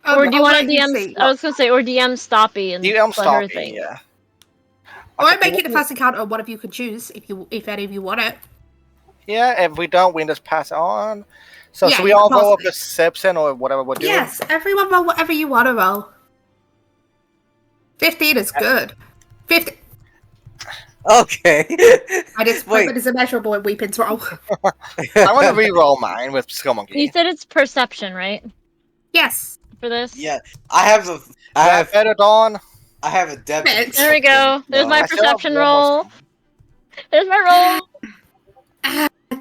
Or do you I'll want to let you DM? see. I was gonna say, or DM Stoppy and DM let her Stoppy, think. yeah. Or I Okay, make it the first encounter. One of you can choose if any of you want it. Yeah, if we don't, we can just pass it on. So Yeah, should we you all can roll up pass the Simpson or whatever we're doing? Yes, everyone roll whatever you want to roll. 15 is good. 50. Okay. I just Wait. it is immeasurable in Weepin's roll. I want to re-roll mine with Skill Monkey. You said it's perception, right? Yes. For this. Yeah, I have Better, Dawn. I have a depth. Bitch. There we go. There's my I still have perception one more roll. skill. There's my roll.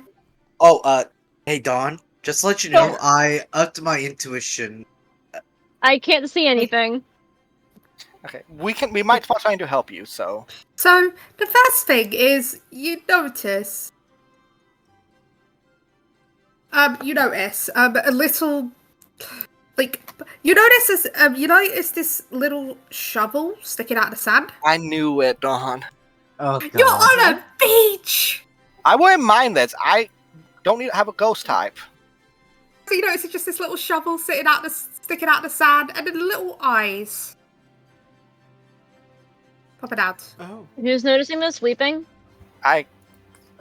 Oh, hey Dawn. Just to let you know, I upped my intuition. I can't see anything. Okay, we might start trying to help you. So So the first thing is you notice a little you notice this little shovel sticking out of the sand. I knew it, Dawn. Oh You're god. on a beach. I wouldn't mind this. I don't need to have a ghost type. So you notice it's just this little shovel sticking out the sand, and then little eyes popping out. Oh. Who's noticing this? Weeping?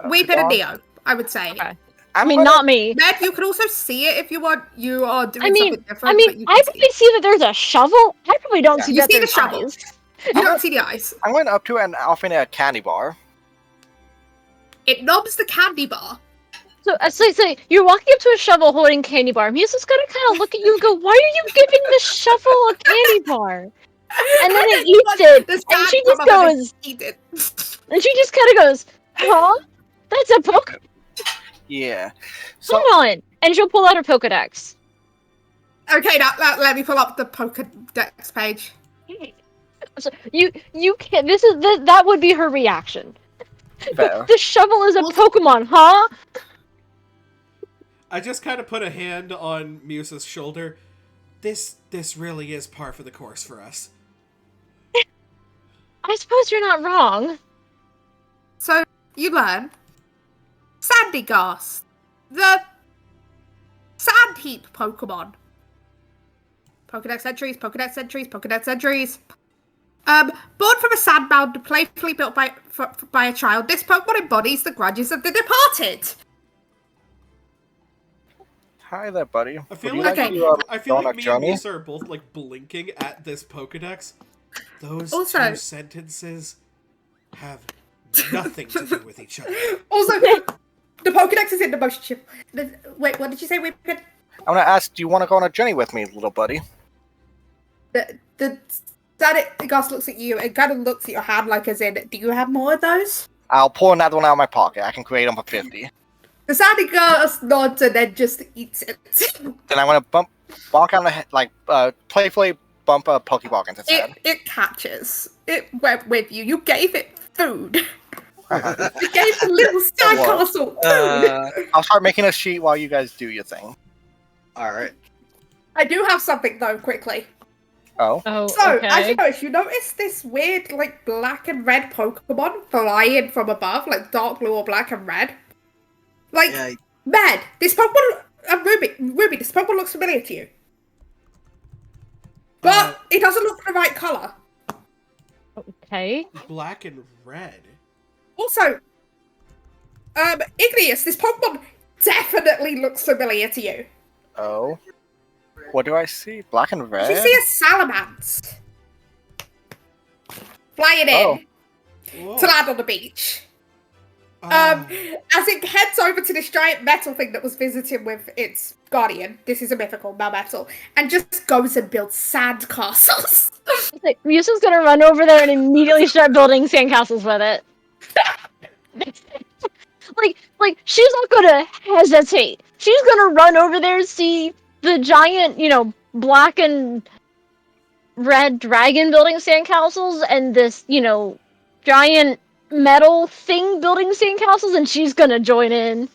Weeping and Dawn? Neo, I would say. Okay. I I mean, not me. Med, you can also see it if you want. You are doing I mean, something different. but you I can see probably see that there's a shovel. I probably don't Yeah. see You that see the there's shovel. eyes. You don't see the eyes. I'm going up to it and offering it a candy bar. It knobs the candy bar. So you're walking up to a shovel holding candy bar. Musa's gonna kind of look at you and go, "Why are you giving the shovel a candy bar?" And then it eats it, The and sand she come just up and goes, eat it. and she just kind of goes, "Huh? That's a poke. Yeah. Hold So on." And she'll pull out her Pokedex. Okay, now let me pull up the Pokedex page. So you can't. That would be her reaction. fair. The shovel is a Pokemon, huh? I just kind of put a hand on Musa's shoulder. This really is par for the course for us. I suppose you're not wrong. So you learn Sandygast, the sand heap Pokemon. Pokedex entries, Pokedex entries, Pokedex entries. Born from a sand mound, playfully built by a child, this Pokemon embodies the grudges of the departed. Hi there, buddy. I feel Would you like, like Okay. to, I feel go on like a me journey? and Musa are both like blinking at this Pokedex. Those Also- two sentences have nothing to do with each other. Also, the Pokedex is in the motion chip. Wait, what did you say, Weepin? I want to ask, do you want to go on a journey with me, little buddy? The Sandygast looks at you and kind of looks at your hand like as in, do you have more of those? I'll pull another one out of my pocket. I can create them for 50. The Sandygast nods and then just eats it. Then I'm going to bonk on the head, like, playfully bump a Pokeball into its head. It catches. It went with you. You gave it food. You gave the little sandcastle food. I'll start making a sheet while you guys do your thing. Alright. I do have something though, quickly. Oh. Oh, So, okay. as you notice this weird, like, black and red Pokemon flying from above, like dark blue or black and red? Like, Yeah, Med, this Pokemon, Ruby, this Pokemon looks familiar to you. But it doesn't look the right color. Okay. Black and red. Also, Igneous, this Pokemon definitely looks familiar to you. Oh. What do I see? Black and red? You see a Salamence flying Oh. in to land on the beach. Oh. As it heads over to this giant metal thing that was visiting with its guardian, this is a mythical, Melmetal, and just goes and builds sand castles. Like, Musa's gonna run over there and immediately start building sandcastles with it. like she's not gonna hesitate. She's gonna run over there, see the giant, black and red dragon building sandcastles, and this, giant metal thing building sandcastles, and she's gonna join in.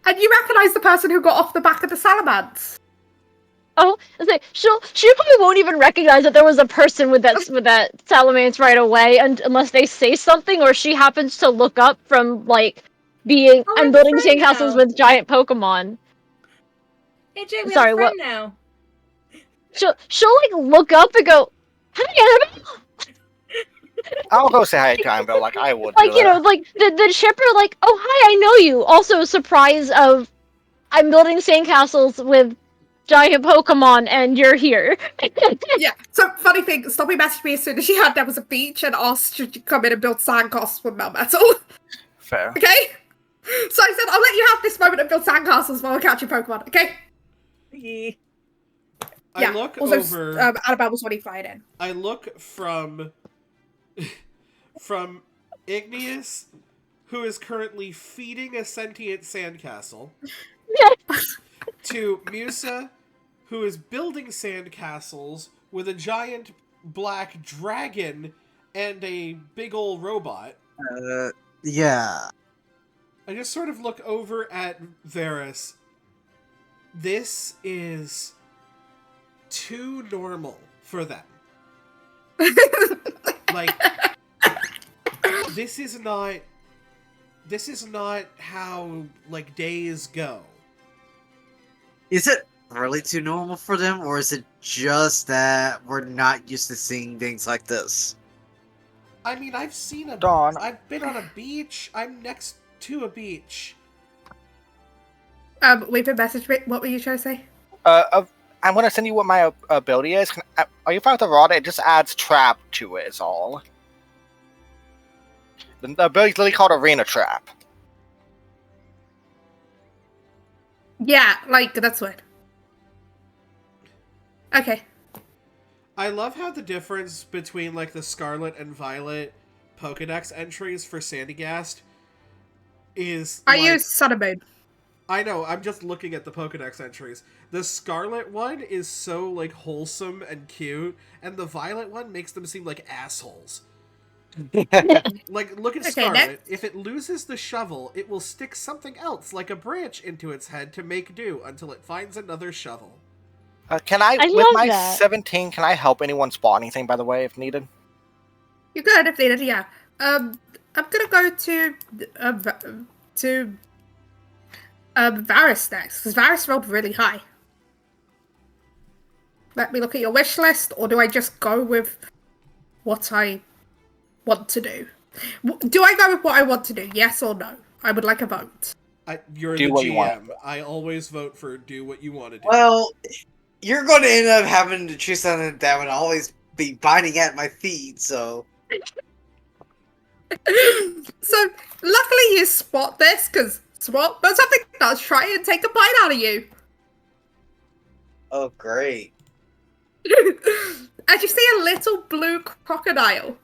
And you recognize the person who got off the back of the Salamence. Oh, like she probably won't even recognize that there was a person with that Salamence right away, unless they say something, or she happens to look up from being Oh, and we're building friends sandcastles now. with giant Pokemon. Hey Jay, we Sorry, have a friend what? now. She'll look up and go, "Hi, Annabelle." I'll go say hi to Annabelle like I would. Like, do that. the shipper, like, "Oh, hi, I know you." Also, surprise of, I'm building sandcastles with giant Pokemon, and you're here. Yeah, so funny thing, Stompy messaged me as soon as she heard there was a beach and asked should you come in and build sandcastles with Melmetal. Fair. Okay? So I said, I'll let you have this moment and build sandcastles while I catch your Pokemon, okay? Yeah. I Yeah. look Also, over. Annabelle was already flying in. I look from Igneous, who is currently feeding a sentient sandcastle, to Musa, who is building sandcastles with a giant black dragon and a big old robot. Yeah. I just sort of look over at Varus. This is too normal for them. Like, this is not how, days go. Is it really too normal for them, or is it just that we're not used to seeing things like this? I mean, I've been on a beach. I'm next to a beach. We've been messaged. What were you trying to say? I'm gonna send you what my ability is. Are you fine with the rod? It just adds trap to it, is all. The ability's literally called Arena Trap. Yeah, that's what. Okay. I love how the difference between, the Scarlet and Violet Pokedex entries for Sandygast is, I use Sun and Moon. I know, I'm just looking at the Pokedex entries. The Scarlet one is so, wholesome and cute, and the Violet one makes them seem like assholes. Look at Scarlet. Next. If it loses the shovel, it will stick something else, like a branch, into its head to make do until it finds another shovel. Can I with love my that. 17, can I help anyone spawn anything, by the way, if needed? You're good if needed, yeah. I'm gonna go to Varus next, because Varus rolled really high. Let me look at your wish list, or do I just go with what I want to do? Do I go with what I want to do, yes or no? I would like a vote. You're Do the what you want. GM. I always vote for do what you want to do. Well, you're going to end up having to choose something that would always be biting at my feet, so... So, luckily you spot this, because but something does try and take a bite out of you. Oh, great. As you see a little blue crocodile.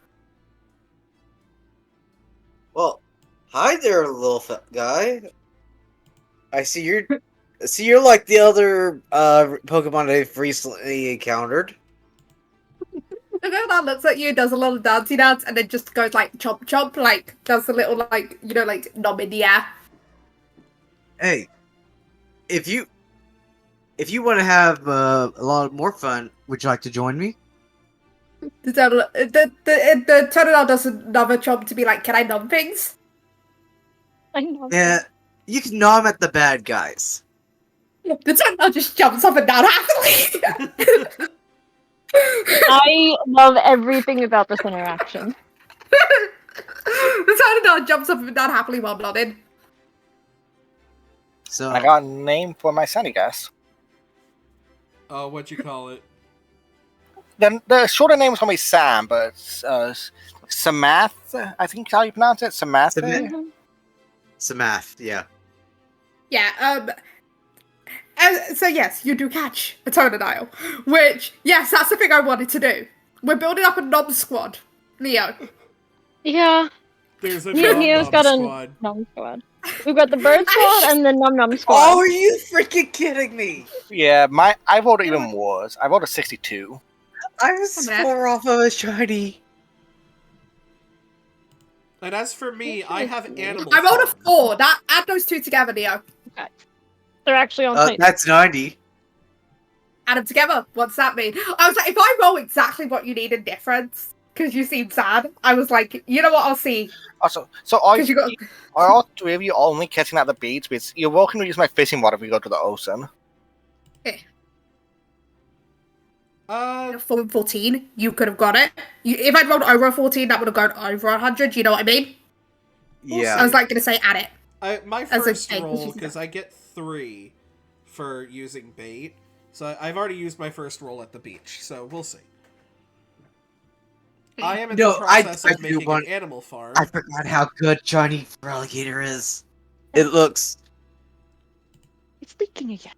Well, hi there, little guy. I see you're like the other Pokemon I've recently encountered. And then that looks at you, does a little dancey dance, and then just goes chomp chomp, does a little knob in the air. Hey, if you want to have a lot more fun, would you like to join me? The Totodile does another chomp to be like, can I nom things? I know. Yeah, you can nom at the bad guys. The Totodile just jumps up and down happily. I love everything about this interaction. The Totodile jumps up and down happily while nodding. So I got a name for my Sandy guess. Oh, what'd you call it? Then the shorter name is gonna be Sam, but it's Samath, I think how you pronounce it. Samath. Samath. Samath, yeah. Yeah, so yes, you do catch a Totodile. Which, yes, that's the thing I wanted to do. We're building up a nom squad, Neo. Yeah, There's a Neo's got squad. a nom squad. We've got the bird squad and the nom squad. Oh, are you freaking kidding me? Yeah, I voted even worse. I voted 62. I was 4 off of a shiny. And as for me, I have animal. I rolled a farm. 4. Add those two together, Neo. They're actually on site. That's 90. Add them together. What's that mean? I was like, if I roll exactly what you need in difference, because you seem sad, I was like, you know what, I'll see. Also, so are, 'Cause you got are all three of you only catching at the beach? Because you're welcome to use my fishing rod if we go to the ocean. 4 and 14, you could have got it. If I'd rolled over a 14, that would have gone over 100, you know what I mean? Yeah. I was like gonna say add it. My As a first bait, roll, she's because I get 3 for using bait. So I've already used my first roll at the beach, so we'll see. I am in the process of making an animal farm. I forgot how good Johnny Alligator is. It looks. It's leaking again.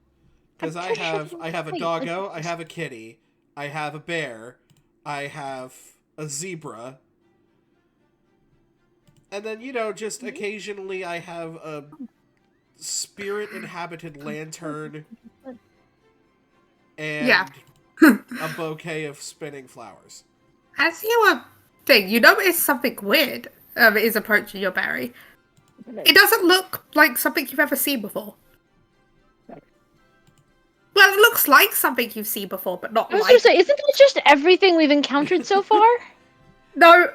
Because I have a doggo, I have a kitty, I have a bear, I have a zebra, and then, you know, just occasionally I have a spirit-inhabited lantern and a bouquet of spinning flowers. As you were thing, you notice something weird is approaching your berry. It doesn't look like something you've ever seen before. Well, it looks like something you've seen before, but not I was like. gonna say, isn't that just everything we've encountered so far? No.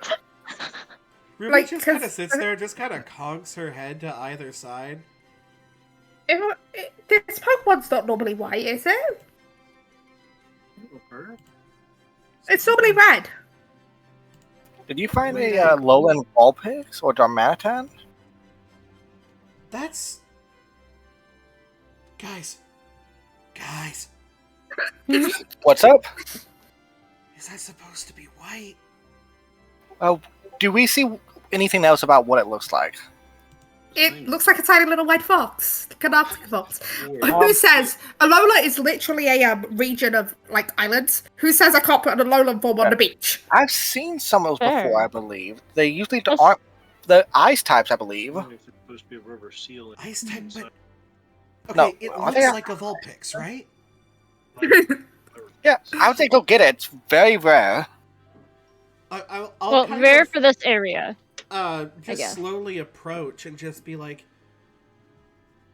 Ruby Like, just kind of 'cause- sits there, just kind of conks her head to either side. This Pokemon's not normally white, is it? It's normally red. Did you find a lowland Vulpix or Darmanitan? That's... Guys. What's up? Is that supposed to be white? Do we see anything else about what it looks like? It looks like a tiny little white fox. Canoptic fox. Who says Alola is literally a region of like islands? Who says I can't put an Alolan form on the beach? I've seen some of those Fair. before, I believe. They usually That's- aren't the ice types, I believe. It's supposed to be a rubber seal. Ice type, but... Okay, No, it are looks they- like a Vulpix, right? Yeah, I would say go get it. It's very rare. I'll Well, kind rare of, for this area. just guess. slowly approach and just be like,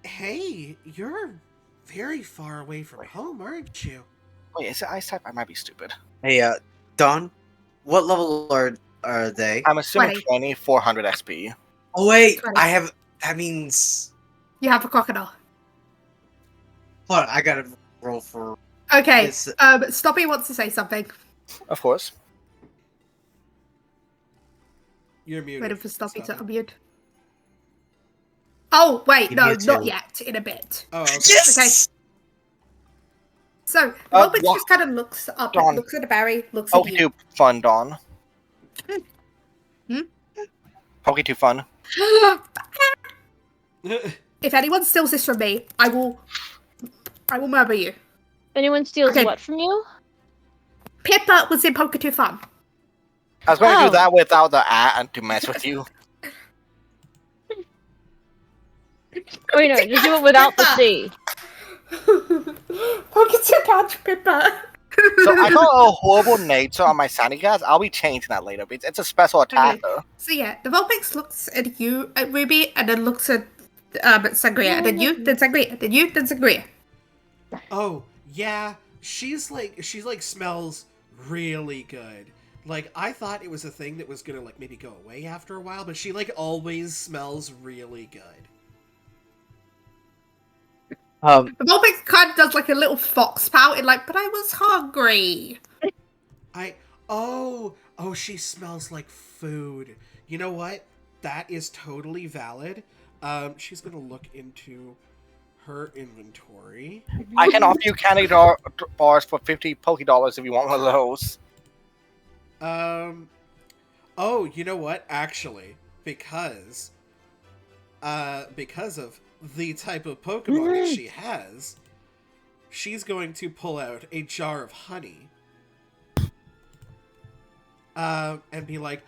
hey, you're very far away from home, aren't you? Wait, is it ice type? I might be stupid. Hey, Don, what level are they? I'm assuming 20. 20, 400 SP. Oh wait, 20. I have. That means. You have a crocodile. Hold on, I gotta roll for. Okay. It's- Stoppy wants to say something. Of course. You're muted. Waiting for Stoppy to unmute. Oh wait, He no, mutes not you. yet. In a bit. Oh, okay. Yes. So Uh, Vulpix what- just kind of looks up, Dawn. looks at the berry, looks at Poke you. too fun, Dawn. Hmm? Poke too fun. If anyone steals this from me, I will murder you. If anyone steals Okay. what from you? Pippa was in Poker 2 Fun. I was going to Oh. do that without the and to mess with you. Oh, no, just do it without the C. Poker 2 catch Pippa. So I got a horrible nature on my Sandy guys. I'll be changing that later. It's a special attacker. So yeah, the Vulpix looks at you, at Ruby, and then looks at Sangria, and then you, then Sangria, then you, then Sangria. Oh, yeah, she's like smells really good. Like, I thought it was a thing that was gonna, like, maybe go away after a while, but she, like, always smells really good. Um, The Vulpix kind of does like a little fox pout and like, but I was hungry. Oh, she smells like food. You know what? That is totally valid. She's gonna look into her inventory. I can offer you candy bars for $50 if you want one of those. Oh, you know what? Actually, because of the type of Pokemon that she has, she's going to pull out a jar of honey. And be like,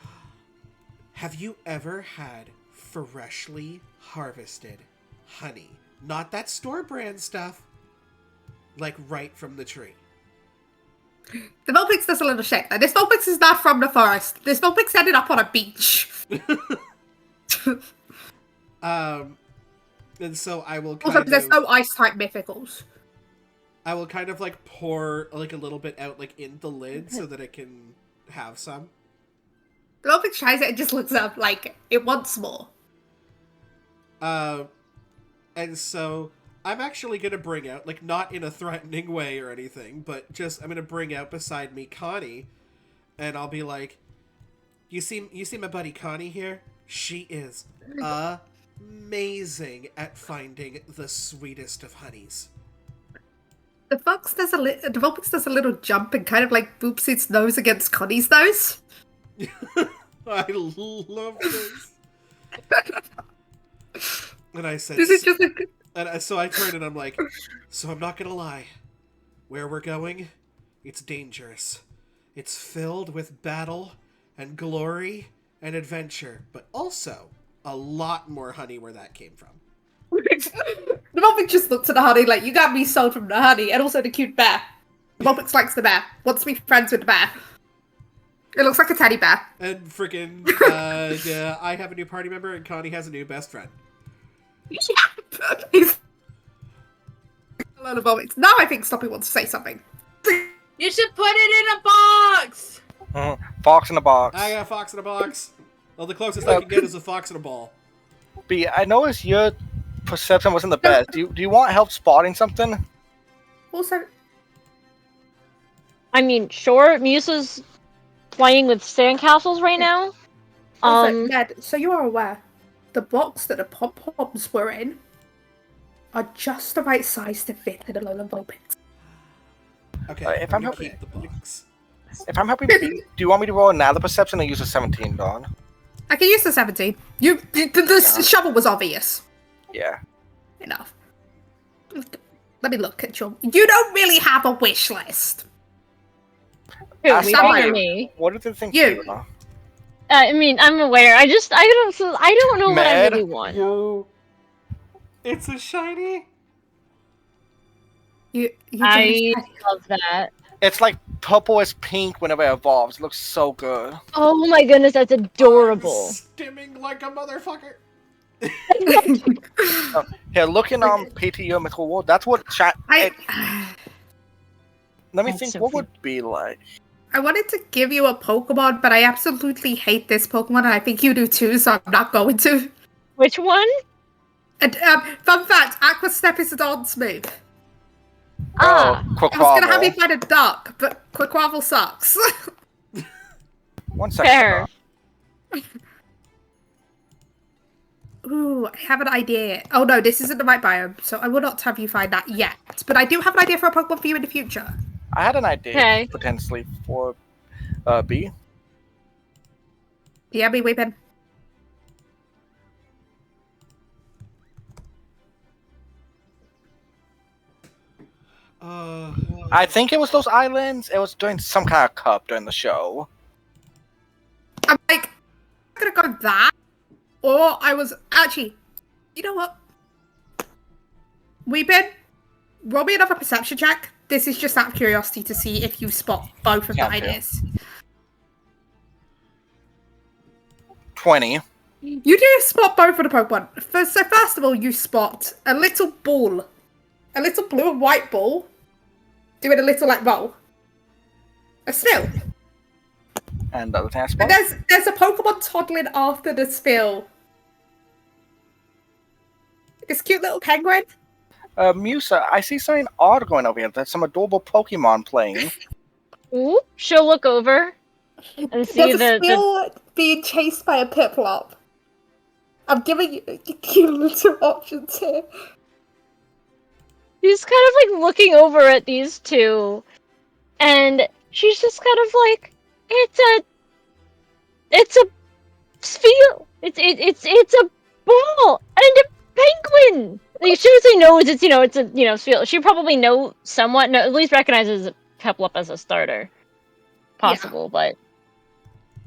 have you ever had freshly harvested honey? Not that store brand stuff. Like right from the tree. The Vulpix does a little shake. Now, this Vulpix is not from the forest. This Vulpix ended up on a beach. And so I will Also, there's no ice-type mythicals. I will kind of like pour like a little bit out like in the lid so that it can have some. The Vulpix tries it and just looks up like it wants more. And so I'm actually gonna bring out, like, not in a threatening way or anything, but just I'm gonna bring out beside me Connie, and I'll be like, you see my buddy Connie here? She is amazing at finding the sweetest of honeys. The Vulpix does a little jump and kind of like boops its nose against Connie's nose. I love this. And I said, This is just like... And so I turn and I'm like, so I'm not gonna lie. Where we're going, it's dangerous. It's filled with battle and glory and adventure, but also a lot more honey where that came from. The Vulpix just looks at the honey like, you got me sold from the honey, and also the cute bear. The Vulpix likes the bear, wants to be friends with the bear. It looks like a teddy bear. And freaking, yeah, I have a new party member and Connie has a new best friend. He's... Hello, the Vulpix. Now I think Sloppy wants to say something. You should put it in a box! Fox in a box. I got a fox in a box. Well, the closest I can get is a fox in a ball. B, I noticed your perception wasn't the best. Do you want help spotting something? Also, I mean, sure, Musa's playing with sandcastles right now. Ned, so you are aware, the box that the pom-poms were in are just the right size to fit in a Alolan Vulpix. Okay, if I'm keep the box. If I'm helping B, do you want me to roll another perception or use a 17, Dawn? I can use the 17. The shovel was obvious. Yeah. Enough. Let me look at your... You don't really have a wish list. Who, Ask we somebody. or me? What do they think? You. I mean, I'm aware. I don't know what I Mad? really want. It's a shiny. You I love that. It's like purple is pink whenever it evolves. It looks so good. Oh my goodness, that's adorable. Stimming like a motherfucker. Here, look in PTO Mythical World. That's what chat. Let me That's think. so What cute. would be like? I wanted to give you a Pokemon, but I absolutely hate this Pokemon, and I think you do too, so I'm not going to. Which one? And, fun fact, Aqua Step is a dance move. Ah, Oh, I was gonna have you Quaquaval. find a duck, but Quaquaval sucks. 1 second. fair. Ooh, I have an idea. Oh no, this isn't the right biome, so I will not have you find that yet. But I do have an idea for a Pokemon for you in the future. I had an idea Okay. potentially for B. Yeah, me weeping. I think it was those islands. It was during some kind of cup during the show. I'm like, I'm gonna go that, or I was actually, you know what? Weeping, roll me another perception check. This is just out of curiosity to see if you spot both of the Can't do. ideas. 20. You do spot both of the Pokemon. So first of all, you spot a little ball. A little blue and white ball. Doing a little, like, roll. A spill. And the other thing I spot. And there's a Pokemon toddling after the spill. This cute little penguin. Musa, I see something odd going over here. There's some adorable Pokemon playing. Ooh, she'll look over and see There's a Spill being chased by a Piplup. I'm giving you little options here. She's kind of like looking over at these two, and she's just kind of like, it's a spiel. It's a ball and a penguin. Like, she obviously knows it's a spiel. She probably somewhat at least recognizes Peplup as a starter, possible, but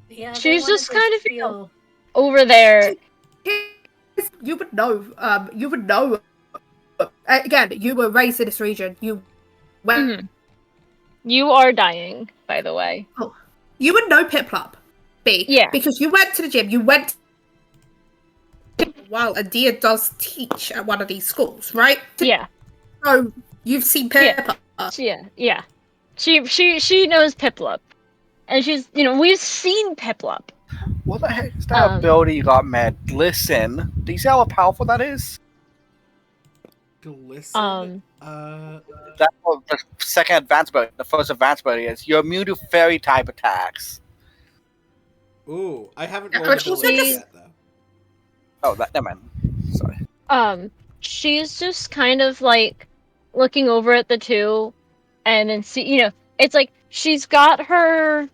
Yeah, she's just kind of over there. You would know. You would know. Again, you were raised in this region. You went. Mhm. You are dying, by the way. Oh, you would know Piplup, B. Yeah. Because you went to the gym. You went. Well, Adia does teach at one of these schools, right? Yeah. So you've seen Piplup. Yeah. She knows Piplup, and we've seen Piplup. What the heck is that ability you got, man? Listen. Do you see how powerful that is? Glisten? That's the second advanced ability. The first advanced ability is you're immune to fairy type attacks. Ooh, I haven't rolled abilities yet, though. Oh, never mind. Sorry. She's just kind of like looking over at the two, and then it's like she's got her,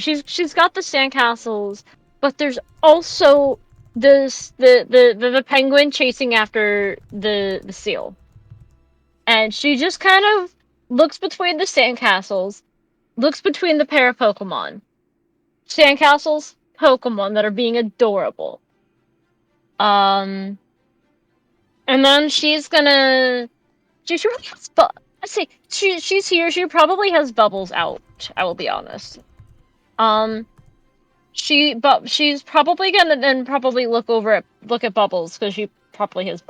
she's got the sandcastles, but there's also the penguin chasing after the seal, and she just kind of looks between the sandcastles, looks between the pair of Pokemon, sandcastles, Pokemon that are being adorable. And then she's gonna. She really has. I say she's here. She probably has bubbles out. I will be honest. She's probably gonna then probably look at Bubbles because she probably has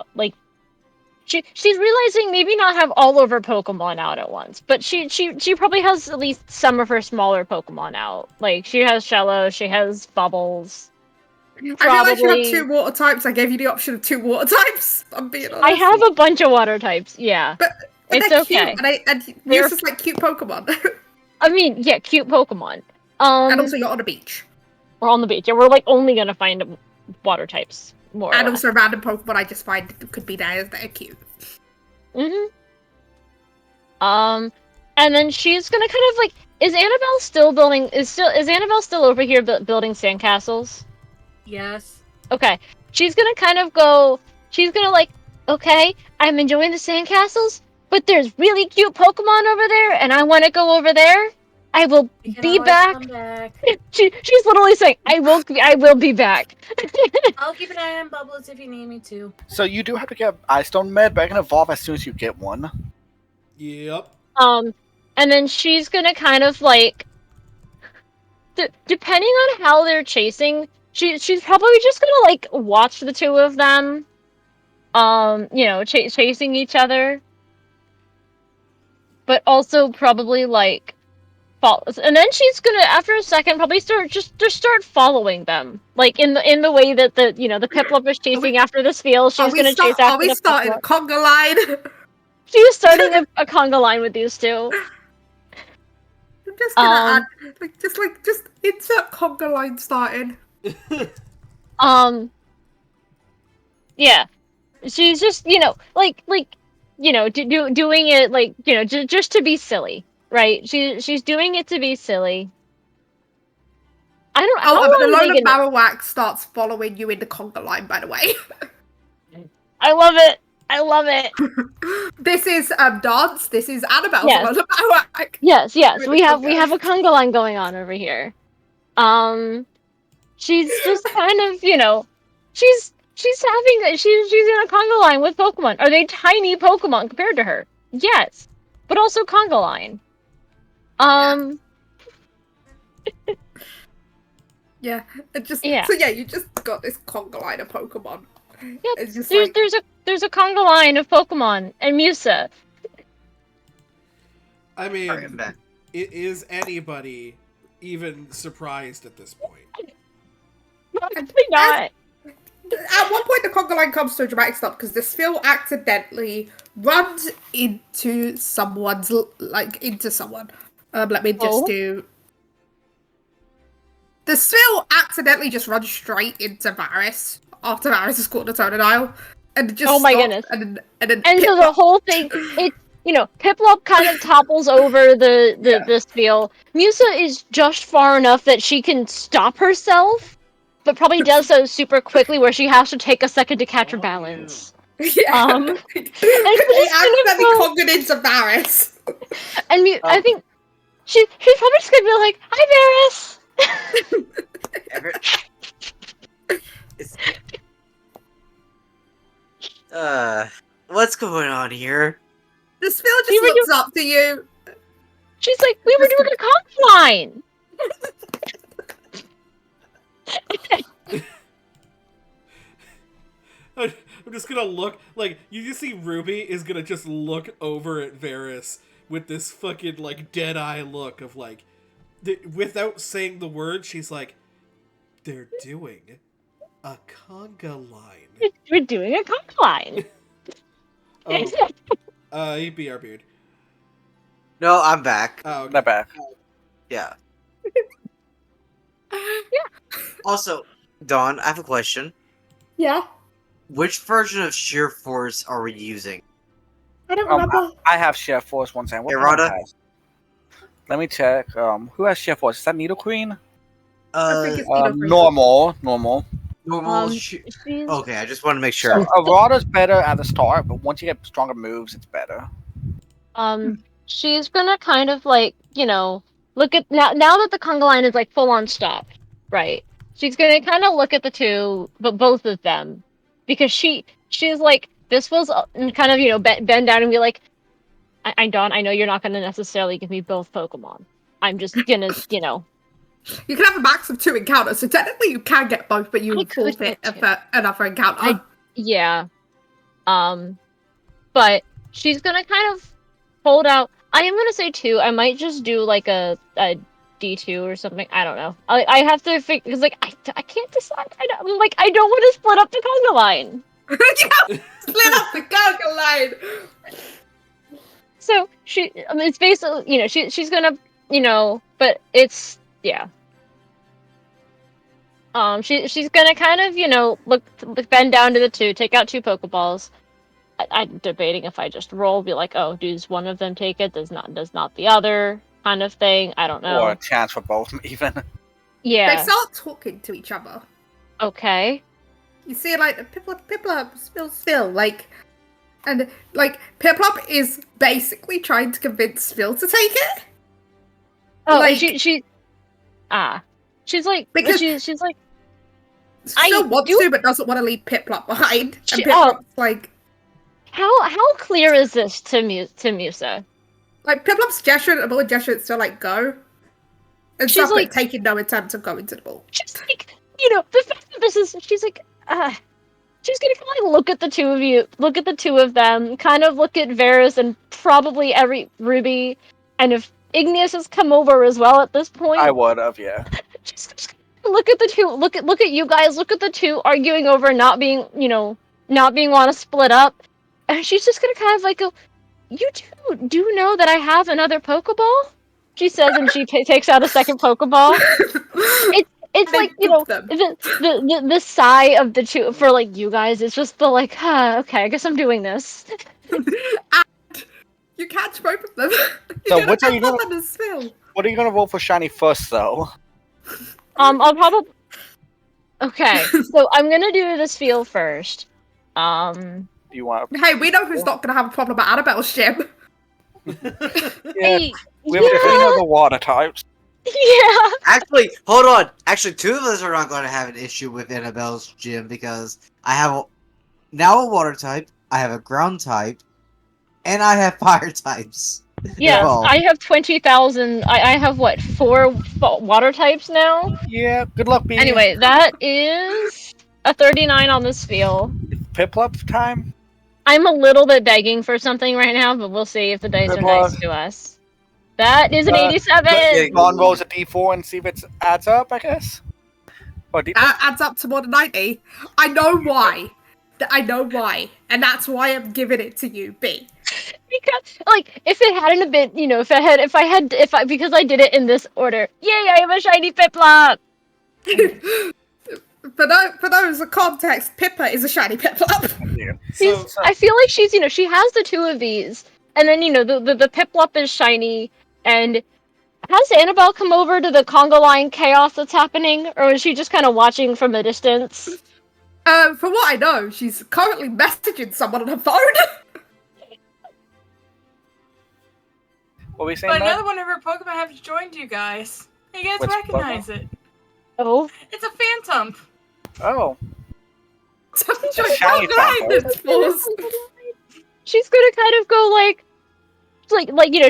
she's realizing maybe not have all of her Pokemon out at once, but she probably has at least some of her smaller Pokemon out. Like she has Shello, she has Bubbles. I realized you had 2 water types. I gave you the option of 2 water types. I'm being honest. I have a bunch of water types, yeah. But it's they're okay. Cute, and you're just like cute Pokemon. I mean, yeah, cute Pokemon. And also you're on a beach. We're on the beach, and we're like only gonna find water types, more and or less. also random Pokemon I just find could be there that are cute. And then she's gonna kind of like, is Annabelle still building? Is Annabelle still over here building sandcastles? Yes. Okay. She's gonna kind of go. She's gonna like, okay, I'm enjoying the sandcastles, but there's really cute Pokemon over there, and I want to go over there. I will be back. She's literally saying, I will be back. I'll keep an eye on Bubbles if you need me to. So you do have to get Ice Stone Med, but I can evolve as soon as you get one. Yep. And then she's gonna kind of like, depending on how they're chasing, she's probably just gonna like watch the two of them, chasing each other, but also probably like and then she's gonna, after a second, probably start following them, like in the way that the Piplup is chasing after the Spiel. She's gonna chase after the Are we starting a conga line? She's starting a conga line with these two. I'm just gonna add, just insert conga line starting. Yeah, she's just doing it like just to be silly. Right, she's doing it to be silly. I don't. Oh, but the Lola Marowak starts following you in the conga line. By the way, I love it. I love it. This is dance. This is Annabelle's Lola Marowak. Yes. We have a conga line going on over here. She's just kind of she's in a conga line with Pokemon. Are they tiny Pokemon compared to her? Yes, but also conga line. Yeah, so you just got this conga line of Pokemon. Yeah, there's a conga line of Pokemon and Musa. I mean, is anybody even surprised at this point? Probably not. At one point, the conga Conga line comes to a dramatic stop because the sphere accidentally runs into someone's into someone. Let me just do. The sphere accidentally just runs straight into Varys after Varys has caught the Tonadile, and just Oh my stops, goodness! and so the whole thing, it Piplup kind of topples over the spiel. Musa is just far enough that she can stop herself, but probably does so super quickly where she has to take a second to catch her balance. Yeah. And she accidentally conquered into Varys. And I think she's probably just gonna be like, "Hi, Varys." What's going on here? The sphere just looks up to you. She's like, "We were doing a conch line." I'm just gonna look, like, you just see Ruby is gonna just look over at Varys with this fucking, like, dead-eye look of, like, without saying the word, she's like, they're doing a conga line. We're doing a conch line. He BR beard. No, I'm back. Oh, okay. Not back. Yeah. Also, Dawn, I have a question. Yeah. Which version of Sheer Force are we using? I don't remember. I have Sheer Force 110. What Errata? has? Let me check. Who has Sheer Force? Is that Needle Queen? I think it's Needle Queen. Normal. Okay, I just want to make sure. So, Errata's better at the start, but once you get stronger moves, it's better. She's gonna kind of like, look at now that the conga line is like full on stopped, right? She's gonna kind of look at the two, but both of them, because she's like, this was kind of bend down and be like, Dawn, I know you're not gonna necessarily give me both Pokemon. I'm just gonna, You can have a max of 2 encounters, so technically you can get both, but you would forfeit another encounter. But she's gonna kind of hold out. I am gonna say 2. I might just do like a D2 or something. I don't know. I have to figure, because like I can't decide. I don't want to split up the conga line. Split up the conga line. So it's basically she's gonna but it's she's gonna kind of look bend down to the 2, take out 2 Pokeballs. I'm debating if I just roll, be like, oh, does one of them take it? Does not the other, kind of thing. I don't know. Or a chance for both, even. Yeah. They start talking to each other. Okay. You see, like, Piplup, spill, like, and, like, Piplup is basically trying to convince Spill to take it. Oh, like, she's like, because she's like, Spill wants to, but doesn't want to leave Piplup behind. And Piplup's like, How clear is this to Musa? Like, Piplup's gesturing at the ball and gesturing to, like, go. And She's stuff, like, but taking no attempt of going to the ball. She's like, the fact that this is, she's like, she's gonna kind of like look at the two of them, kind of look at Varys and probably every Ruby, and if Igneous has come over as well at this point. I would have, yeah. Just look at the two, look at you guys, look at the two arguing over not being want to split up. And she's just gonna kind of like go, you two do know that I have another Pokeball? She says, and she takes out a second Pokeball. It's like, the sigh of the two, for like you guys, it's just the like, okay, I guess I'm doing this. And you catch both of them. So what are you gonna roll for shiny first, though? I'll probably. Okay, so I'm gonna do this field first. You want? Hey, we know who's not gonna have a problem at Annabelle's gym. Hey, we know the water types. Yeah. Actually, hold on. Actually, 2 of us are not going to have an issue with Annabelle's gym because I have now a water type, I have a ground type, and I have fire types. Yeah, I have 20,000. I have what, 4 water types now? Yeah. Good luck, B. Anyway, that is a 39 on this field. Piplup time. I'm a little bit begging for something right now, but we'll see if the dice are nice to us. That is an 87! Vaughn rolls a d4 and see if it adds up, I guess? Or adds up to more than 90. I know why. I know why, and that's why I'm giving it to you, B. Because, like, if it hadn't have been, because I did it in this order. Yay! I have a shiny Piplup. For those of context, Pippa is a shiny Piplup. So, I feel like she's, she has the two of these, and then the Piplup is shiny. And has Annabelle come over to the conga line chaos that's happening, or is she just kind of watching from a distance? For what I know, she's currently messaging someone on her phone. What were we saying? But Matt? another one of her Pokemon have joined you guys. You guys Which recognize it. Oh, It's a Phantom. Oh, Just shiny blinded force. she's gonna kind of go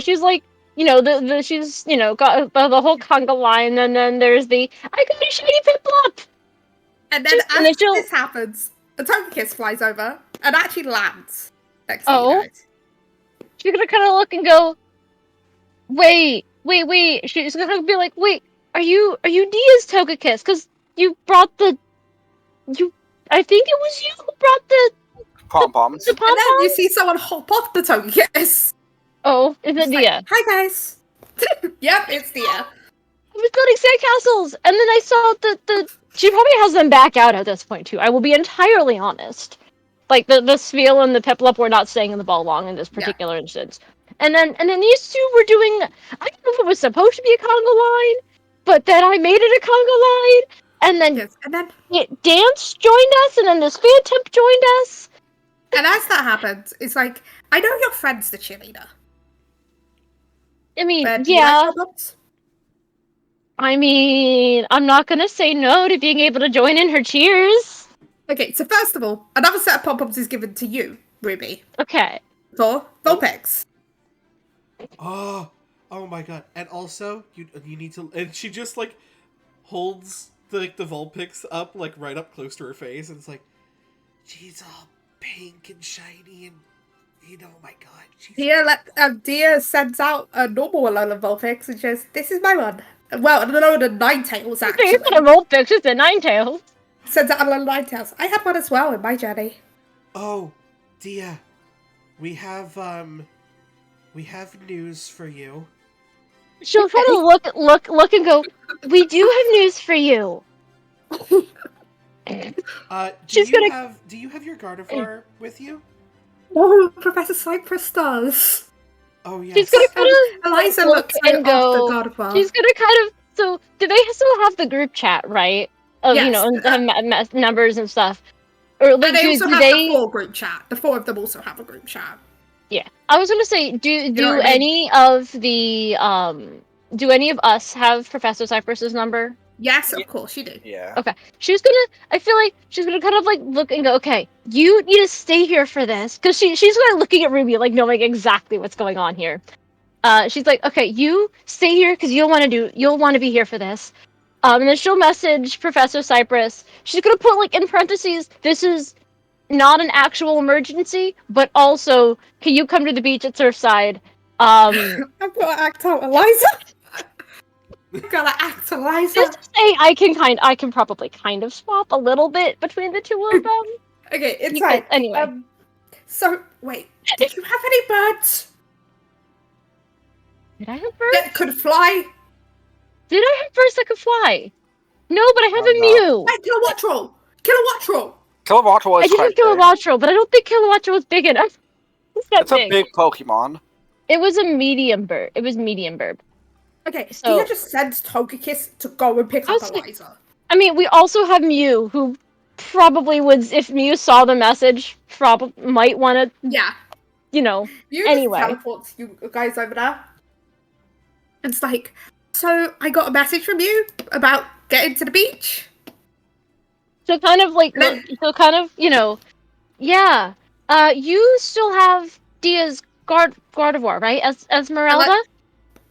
she's like, she's got the whole conga line, and then there's the I got a shiny Piplup. And then And then as this happens, a Togekiss flies over and actually lands next to you Oh. guys. She's gonna kind of look and go, wait. She's gonna be like, wait, are you Dia's Togekiss? Because you brought I think it was you who brought the pom-poms. the And then you pom-poms? see someone hop off the Togekiss. Oh, is it It's like, Dia? hi guys. Yep, it's Dia. I was building sandcastles, and then I saw the she probably has them back out at this point too. I will be entirely honest. Like the Spheal and the Piplup were not staying in the ball long in this particular instance. And then these two were doing, I don't know if it was supposed to be a conga line, but then I made it a conga line, and then Yes, and then Dance joined us, and then this Phantom joined us. and as that happens, it's like, I know your friend's the cheerleader. I mean, But do you like yeah. pop-ups? I mean, I'm not gonna say no to being able to join in her cheers. Okay, so first of all, another set of pop-ups is given to you, Ruby, Okay. for Vulpix. oh my god! And also, you need to. And she just like holds the Vulpix up like right up close to her face, and it's like she's all pink and shiny, and oh my god, she's Dia sends out a normal Alola Vulpix and says, "This is my one." Well, no, the Ninetales actually. It's not a Vulpix, it's a Ninetales. Sends out a little Ninetales. I had one as well in my journey. Oh, Dia, we have news for you. She'll kind of look and go, we do have news for you. She's gonna- Do you have your Gardevoir with you? No, Professor Cypress does. Oh yes. She's gonna kind of Eliza look looks and go. after Gardevoir. She's gonna kind of. So, do they still have the group chat, right? Of Yes, and have numbers and stuff, or like And they also do have they? the 4 group chat. The 4 of them also have a group chat. Yeah, I was gonna say, do know what I any of the do any of us have Professor Cypress's number? Yes, of course you do. Yeah. Okay, I feel like she's gonna kind of like look and go, okay, you need to stay here for this, because she's kind of looking at Ruby like knowing exactly what's going on here. She's like, okay, you stay here because you'll want to be here for this. And then she'll message Professor Cypress. She's gonna put like in parentheses, this is not an actual emergency, but also, can you come to the beach at Surfside? I've got to act out Eliza. I've got to act Eliza. Just to say, I can probably kind of swap a little bit between the two of them. Okay, it's You like, guys- anyway. So, wait, did you have any birds Did I have birds? that could fly? Did I have birds that could fly? No, but I have Oh, a no. Mew. Hey, Kilowattrel! Kilowattrel! Kilowattrel I is did have quite big. Kilowattrel, but I don't think Kilowattrel was big enough. It's not It's a big Pokemon. It was a medium bird. It was medium bird. Okay, So- Dia just sends Togekiss to go and pick I up was- Eliza. I mean, we also have Mew, who probably would, if Mew saw the message, might want to, Yeah. You Anyway. just teleport you guys over there. And it's like, so I got a message from you about getting to the beach. so kind of like, Then- yeah. You still have Dia's Gardevoir, right? Esmeralda?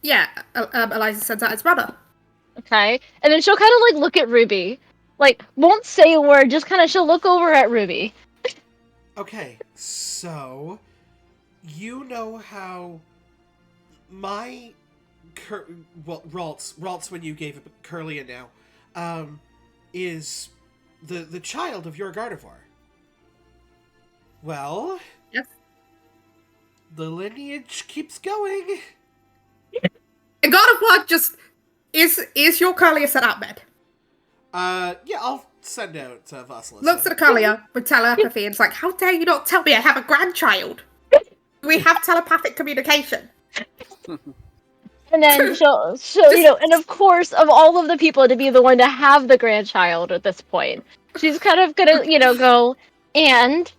Yeah, Eliza sends out his brother. Okay. And then she'll kind of like look at Ruby. Like, won't say a word, just kind of she'll look over at Ruby. Okay, so you know how my Ralts when you gave it Curlia now, is the child of your Gardevoir. Well, Yes. the lineage keeps going. And God of War just is your Kalia set up, Med? Yeah, I'll send out Vasilisa. Looks at Kalia with telepathy and it's like, how dare you not tell me I have a grandchild? We have telepathic communication. And then she'll and of course, of all of the people to be the one to have the grandchild at this point, she's kind of gonna, go, and,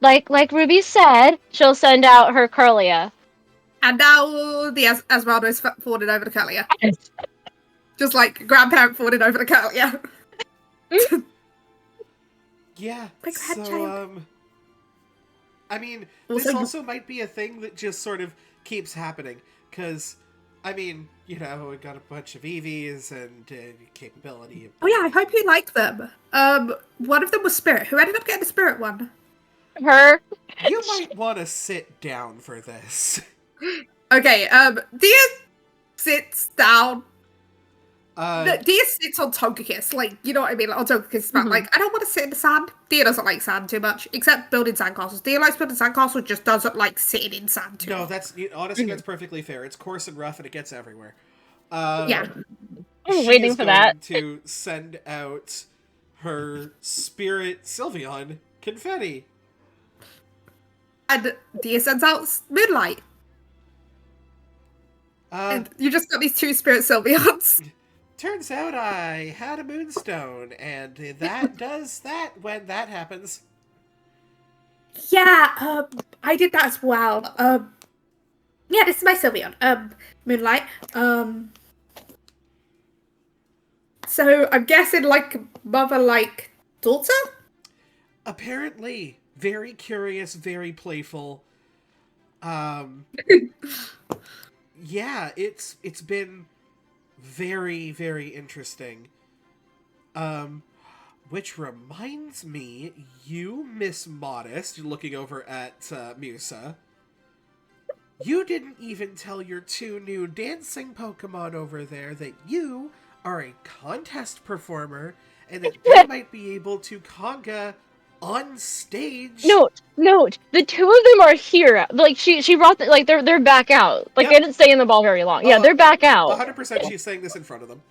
like Ruby said, she'll send out her Curlia. And now the Esmeralda is forwarded over to Kalia. Just like grandparent forwarded over to Kalia. Yeah, My so, grandchild. I mean, Also, this also might be a thing that just sort of keeps happening, because, I mean, we got a bunch of EVs and capability. Oh yeah, I hope you like them. One of them was Spirit. Who ended up getting the Spirit one? Her. You might want to sit down for this. Okay, Dia sits down. Uh, Dia sits on Togekiss, like, you know what I mean? Like, on Togekiss, like, I don't want to sit in the sand. Dia doesn't like sand too much, except building sandcastles. Dia likes building sandcastles, just doesn't like sitting in sand too no, much. honestly, that's perfectly fair. It's coarse and rough and it gets everywhere. Yeah. I'm waiting for that. To send out her spirit Sylveon confetti. And Dia sends out Moonlight. Uh, And you just got these two Spirit Sylveons. turns out I had a moonstone, and that does that when that happens. Yeah, I did that as well. Yeah, this is my Sylveon. Moonlight. So I'm guessing like mother, like daughter. Apparently, very curious, very playful. Yeah, it's been very, very interesting. Which reminds me, you, Miss Modest, looking over at Musa, you didn't even tell your two new dancing Pokemon over there that you are a contest performer and that they might be able to conga on stage. Note. The two of them are here. Like she brought they're back out. Like Yep. they didn't stay in the ball very long. Yeah, they're back out. 100% she's saying this in front of them.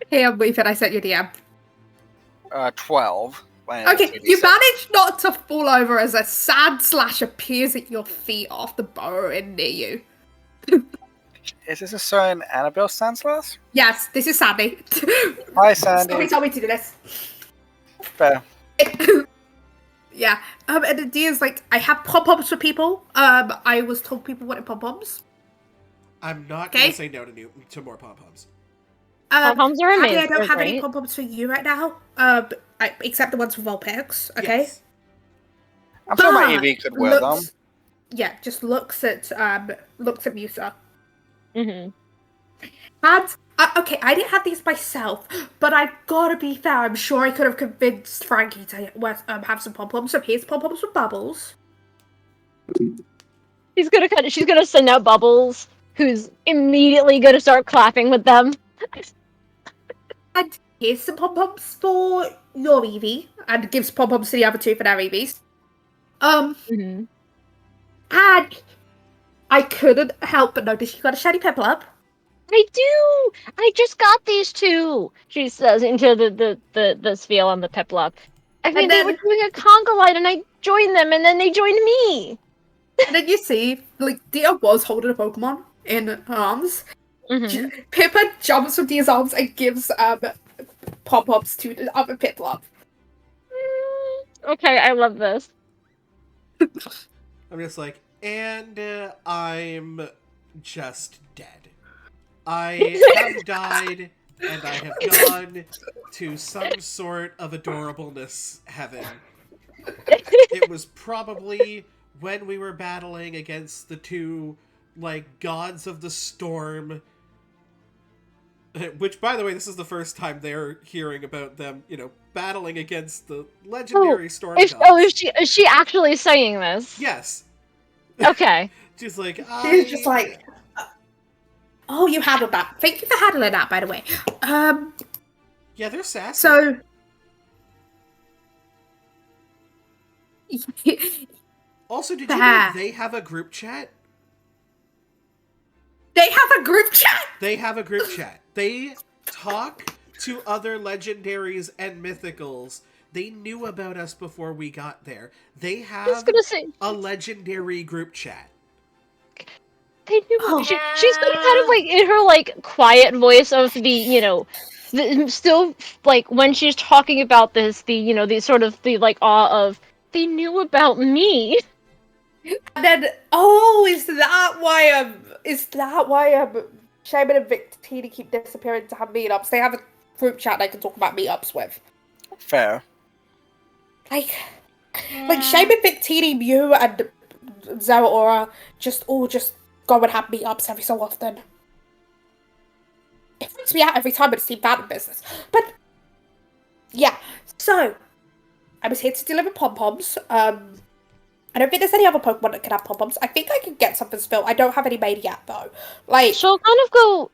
Hey, I'm Weepin, I sent you DM. 12. Okay, you managed not to fall over as a sand slash appears at your feet off the burrowing near you. Is this a certain Annabelle Stanislaus? Yes, this is Sandy. Hi, Sandy. Somebody told me to do this. Fair. Yeah. And Dia's like, I have pom-poms for people. I was told people wanted pom-poms. I'm not going to say no to more pom-poms. Pom-poms are Abby, amazing. I don't have any Great. pom-poms for you right now. Except the ones for Vulpix, okay? Yes. I'm sure my But EV could wear them. Yeah, just looks at Musa. Mm-hmm. And okay, I didn't have these myself, but I've gotta be fair. I'm sure I could have convinced Frankie to have some pom-poms. So here's pom-poms with bubbles. She's gonna send out Bubbles, who's immediately gonna start clapping with them. And here's some pom-poms for your Eevee, and gives pom-poms to the other two for their Eevees. Mm-hmm. And I couldn't help but notice you got a shiny Piplup. I do. I just got these two. She says into the spiel on the Piplup. I mean, they were doing a conga line, and I joined them, and then they joined me. And then you see, like, Dia was holding a Pokemon in her arms. Mm-hmm. Pippa jumps from Dia's arms and gives pom-poms to the other Piplup. Okay, I love this. I'm just like, and I'm just dead. I have died, and I have gone to some sort of adorableness heaven. It was probably when we were battling against the two, like, gods of the storm. Which, by the way, this is the first time they're hearing about them, battling against the legendary storm gods. Is she actually saying this? Yes. Okay. She's like, She's just like, oh, you handled that. Thank you for handling that, by the way. yeah, they're sassy. So, Also, did you know they have a group chat? They have a group chat? They have a group chat. They talk to other legendaries and mythicals. They knew about us before we got there. They have a legendary group chat. They knew she's gonna kind of like in her like quiet voice of still like when she's talking about this, the sort of the like awe of they knew about me. And then, is that why Shaman and Victini keep disappearing to have meetups? They have a group chat they can talk about meetups with. Fair. Like Shaman, Victini, Mew, and Zeraora just go and have meetups every so often. It freaks me out every time it's Team Phantom business. But yeah, so I was here to deliver pom-poms. I don't think there's any other Pokemon that can have pom-poms. I think I can get something spilled. I don't have any made yet though. Like she'll kind of go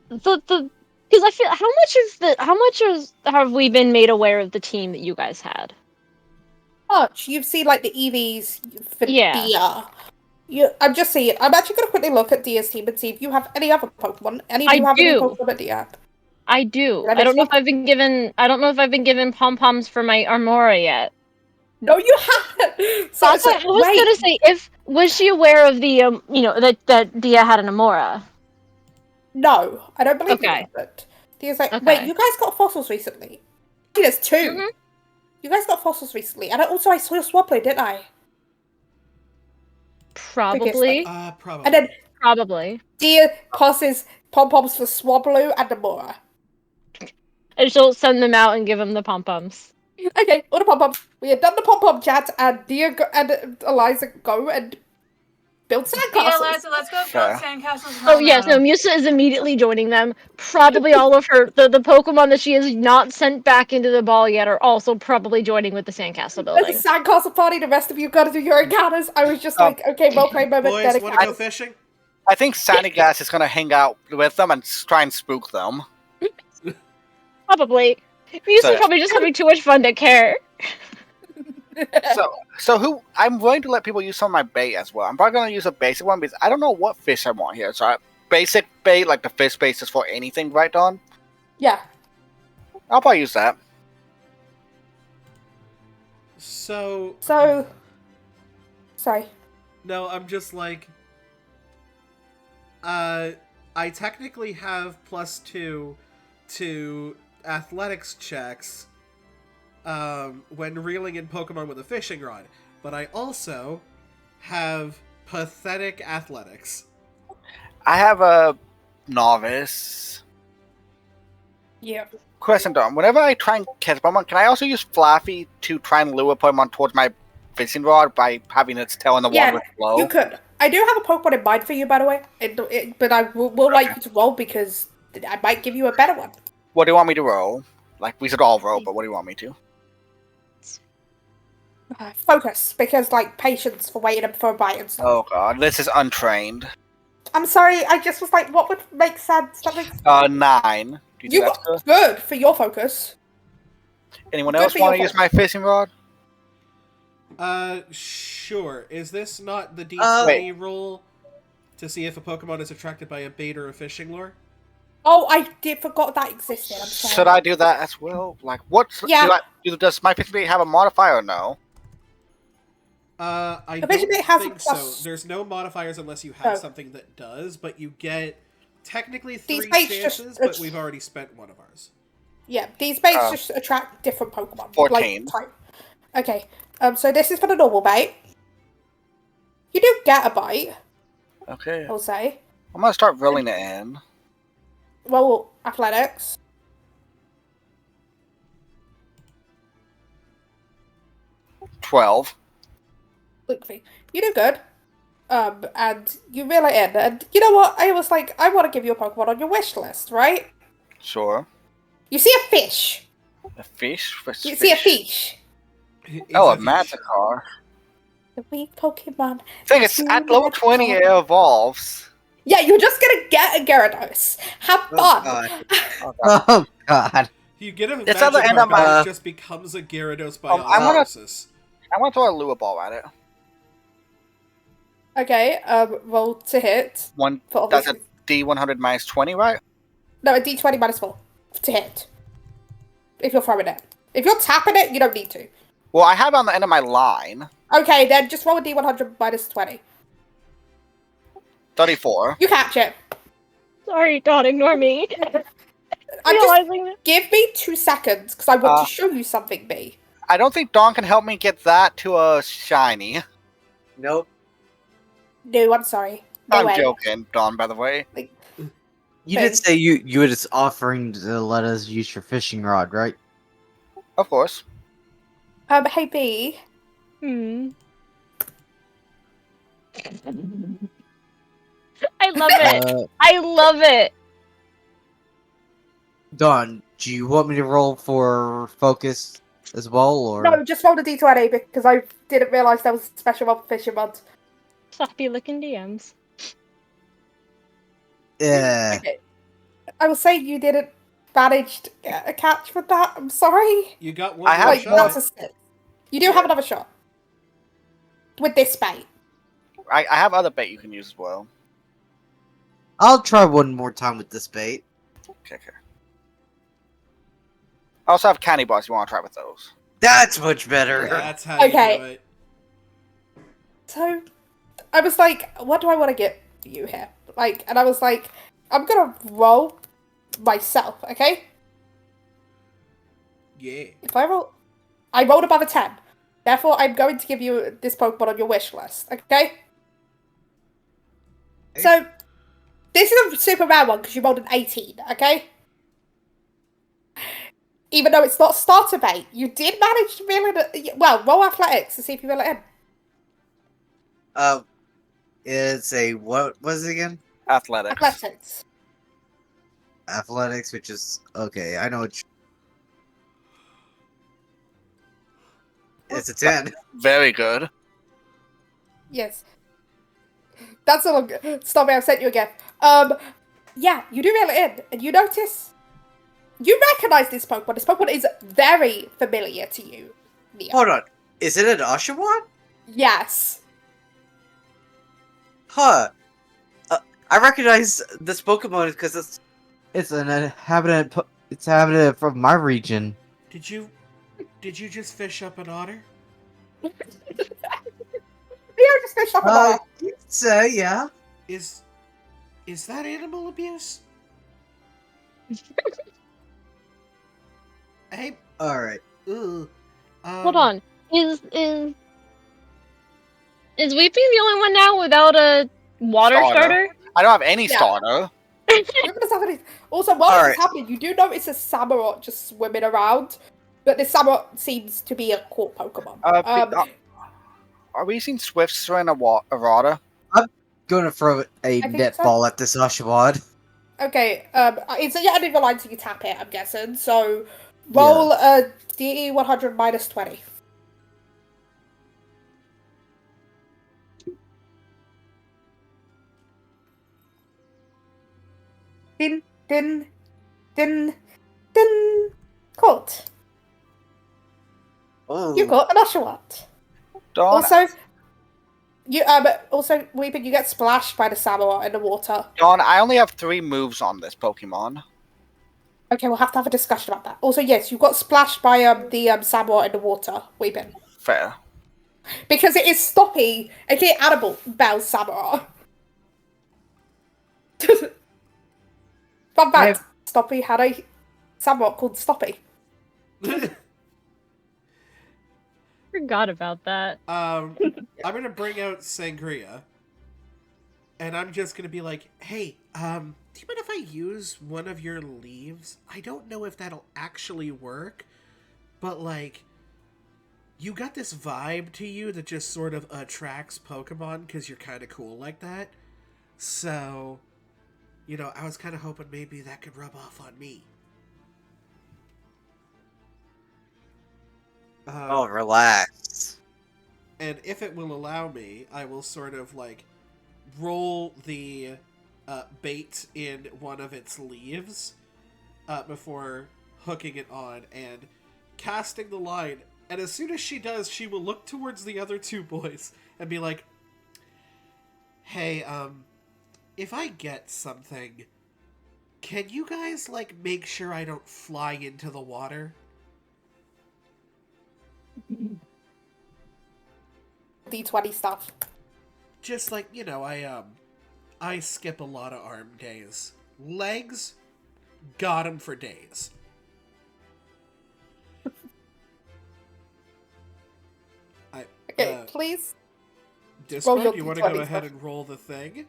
the because I feel how much have we been made aware of the team that you guys had? Much. You've seen like the EVs for Yeah. Dia. I'm just saying. I'm actually gonna quickly look at Dia's team and see if you have any other Pokemon. Any of you have any Pokemon at Dia? I do. I don't know if I've been given pom-poms for my Armora yet. No, you haven't. So I was gonna say, was she aware of the that Dia had an Amora? No, I don't believe Okay. you. But Dia's like, wait, you guys got fossils recently? There's 2. Mm-hmm. You guys got fossils recently, and I saw your Swablu, didn't I? Probably. Probably. And then probably. Dia passes pom-poms for Swablu and Amora. And she'll send them out and give them the pom-poms. Okay, all the pom-poms. We had done the pom-pom chat, and Dia and Eliza go and build sandcastles. Yeah, Eliza, let's go build sandcastles. Oh yes, no, Musa is immediately joining them. Probably all of her the Pokemon that she has not sent back into the ball yet are also probably joining with the sandcastle building. There's a sandcastle party, the rest of you gotta do your encounters. I was just like, okay, well played moment. Boys, wanna go fishing? I think Sanigas is gonna hang out with them and try and spook them. Probably. Musa's probably just having too much fun to care. I'm going to let people use some of my bait as well. I'm probably going to use a basic one because I don't know what fish I want here. So basic bait, like the fish base is for anything, right, Don? Yeah. I'll probably use that. So... Sorry. No, I'm just like... I technically have +2 to athletics checks when reeling in Pokemon with a fishing rod, but I also have pathetic athletics. I have a novice. Yeah. Question, Don. Whenever I try and catch Pokemon, can I also use Flaffy to try and lure Pokemon towards my fishing rod by having its tail in the water with flow? You could. I do have a Pokemon in mind for you, by the way, but I will like you to roll because I might give you a better one. What do you want me to roll? Like, we should all roll, but what do you want me to? Focus, because, like, patience for waiting for a bite and stuff. Oh god, this is untrained. I'm sorry, I just was like, what would make sense? 9. Do you think that's good for your focus. Anyone else want to use my fishing rod? Sure. Is this not the D20 roll to see if a Pokemon is attracted by a bait or a fishing lure? Oh, I forgot that existed. I'm sorry. Should I do that as well? Like, what? Yeah. Does my fishing bait have a modifier or no? I don't think so. There's no modifiers unless you have something that does, but you get technically 3 chances, but we've already spent one of ours. Yeah, these baits just attract different Pokemon. 14. Like, okay, so this is for the normal bait. You do get a bite. Okay. I'll say. I'm gonna start rolling it in. Roll athletics. 12. Look, you do good. And you reel it in, and you know what? I was like, I want to give you a Pokemon on your wish list, right? Sure. You see a fish. A fish? You see a fish. Oh, a Magikarp. The weak Pokemon. Thing is, at level 20 it evolves. Yeah, you're just gonna get a Gyarados. Have fun. Oh god. You get a It's at the end of Magikarp and my- it just becomes a Gyarados by osmosis. I want to throw a lure ball at it. Okay, roll to hit. One. For That's a obviously- D100 minus 20, right? No, a d20 minus 4 to hit. If you're throwing it. If you're tapping it, you don't need to. Well, I have it on the end of my line. Okay, then just roll a d100 minus 20. 34. You catch it. Sorry, don't ignore me. I'm just, Realizing that. give me 2 seconds, because I want to show you something, B. I don't think Dawn can help me get that to a shiny. Nope. No, I'm sorry. No I'm way. joking, Dawn, by the way. You did say you were just offering to let us use your fishing rod, right? Of course. Hey, B. I love it. I love it. Dawn, do you want me to roll for focus as well, or? No, just roll a d20, because I didn't realise there was a special one for fishing rods. Sloppy looking DMs. Yeah. Okay. I will say you didn't manage to get a catch with that. I'm sorry. You got one I have more Like, shot. that's a 6. You do have another shot. With this bait. I have other bait you can use as well. I'll try one more time with this bait. Okay. I also have candy bars if you want to try with those. That's much better. That's how Okay. you do it. So, I was like, what do I want to get you here? Like, and I was like, I'm gonna roll myself, okay? Yeah. If I rolled above a 10. Therefore, I'm going to give you this Pokemon on your wish list, okay? So, this is a super rare one because you rolled an 18, okay? Even though it's not starter bait, you did manage to reel it. Well, roll athletics to see if you reel it in. It's a what was it again? Athletics. Athletics. Athletics, which is okay. I know what. It's a 10. Very good. Yes. That's a long. Stop me! I've sent you a gift. Yeah, you do reel it in, and you notice. You recognize this Pokemon. This Pokemon is very familiar to you, Mia. Hold on. Is it an Oshawott? Yes. Huh. I recognize this Pokemon because It's an inhabitant. It's inhabitant from my region. Did you just fish up an otter? You just fished up an you'd say, yeah. Is that animal abuse? Hey, Alright. ugh. Hold on. Is Weeping the only one now without a water starter? I don't have any Yeah. starter. Also, while Alright. this is happening, you do notice a Samurott just swimming around, but this Samurott seems to be a caught Pokemon. Are we seeing Swifts in a water? Gonna throw a think net so. ball at this Oshawott. Okay, it's at the end of the line so you tap it, I'm guessing. So, roll a D100 minus 20. Din, din, din, din. Caught. Oh. You caught an Oshawott. Dawn, Also, Weeping, you get splashed by the Samurott in the water. Dawn, I only have 3 moves on this Pokemon. Okay, we'll have to have a discussion about that. Also, yes, you got splashed by the Samurott in the water, Weeping. Fair. Because it is Stoppy, aka Animal Bell Samurott. Fun fact, Stoppy had a Samurott called Stoppy. Forgot about that. I'm gonna bring out Sangria, and I'm just gonna be like, "Hey, do you mind if I use one of your leaves? I don't know if that'll actually work, but like, you got this vibe to you that just sort of attracts Pokemon because you're kind of cool like that. So, I was kind of hoping maybe that could rub off on me." Oh, relax. And if it will allow me, I will sort of like roll the bait in one of its leaves before hooking it on and casting the line And as soon as she does, she will look towards the other two boys and be like, hey, if I get something, can you guys, like, make sure I don't fly into the water? D20 stuff. Just like, you know, I skip a lot of arm days. Legs, got 'em for days. Okay, please. Discord, your you want to go D20 ahead stuff. and roll the thing?